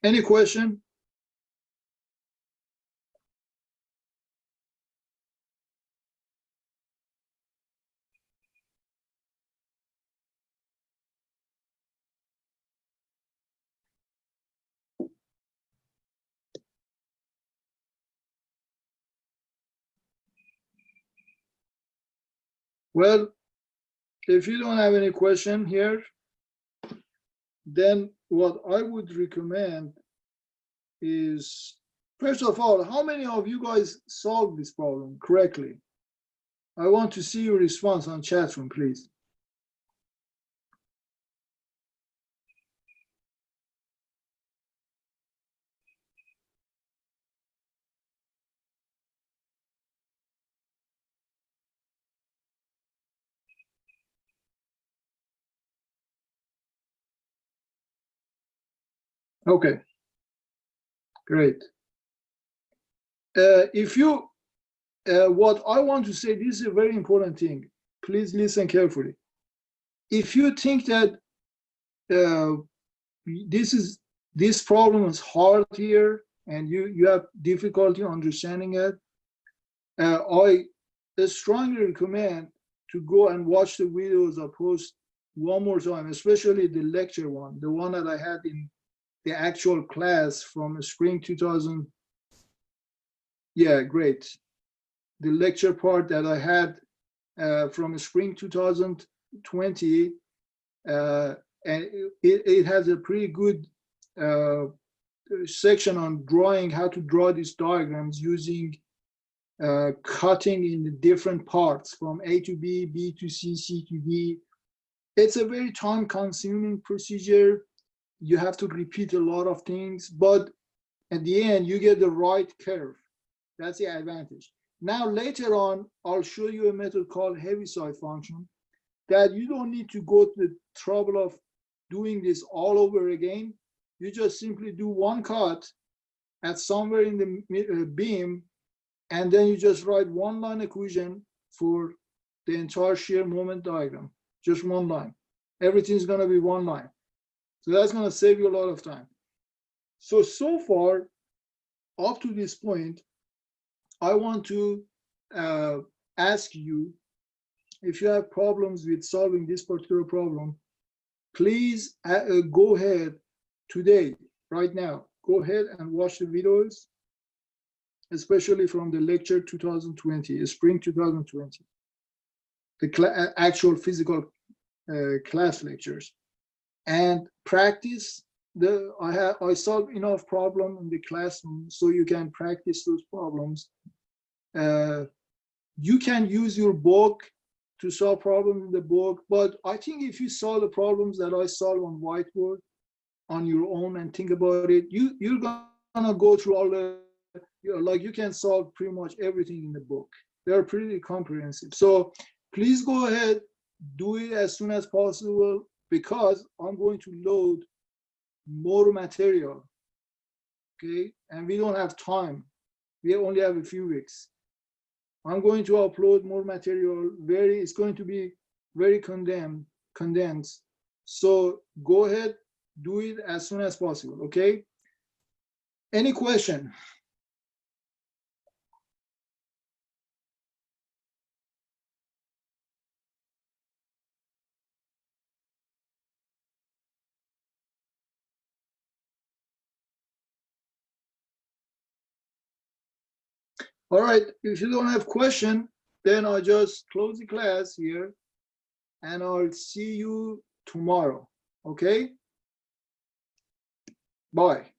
Speaker 1: Any question? Well, if you don't have any question here, then what I would recommend is, first of all, how many of you guys solved this problem correctly? I want to see your response on chat room, please. Okay, great. If you, what I want to say, this is a very important thing. Please listen carefully. If you think that this problem is hard here and you have difficulty understanding it, I strongly recommend to go and watch the videos I post one more time, especially the lecture one, the one that I had in the actual class from spring 2000. Yeah, great. The lecture part that I had from spring 2020, and it has a pretty good section on drawing, how to draw these diagrams using cutting in the different parts from A to B, B to C, C to D. It's a very time-consuming procedure. You have to repeat a lot of things, but at the end, you get the right curve. That's the advantage. Now, later on, I'll show you a method called Heaviside function that you don't need to go to the trouble of doing this all over again. You just simply do one cut at somewhere in the beam, and then you just write one line equation for the entire shear moment diagram, just one line. Everything's gonna be one line. So that's gonna save you a lot of time. So far, up to this point, I want to ask you, if you have problems with solving this particular problem, please go ahead today, right now, go ahead and watch the videos, especially from the lecture 2020, spring 2020, the actual physical class lectures, and practice. I solved enough problem in the classroom so you can practice those problems. You can use your book to solve problems in the book, but I think if you solve the problems that I solve on whiteboard on your own and think about it, you're gonna go through all the, like you can solve pretty much everything in the book. They're pretty comprehensive. So please go ahead, do it as soon as possible, because I'm going to load more material, okay? And we don't have time. We only have a few weeks. I'm going to upload more material. It's going to be very condensed. So go ahead, do it as soon as possible, okay? Any question? All right, if you don't have question, then I'll just close the class here and I'll see you tomorrow, okay? Bye.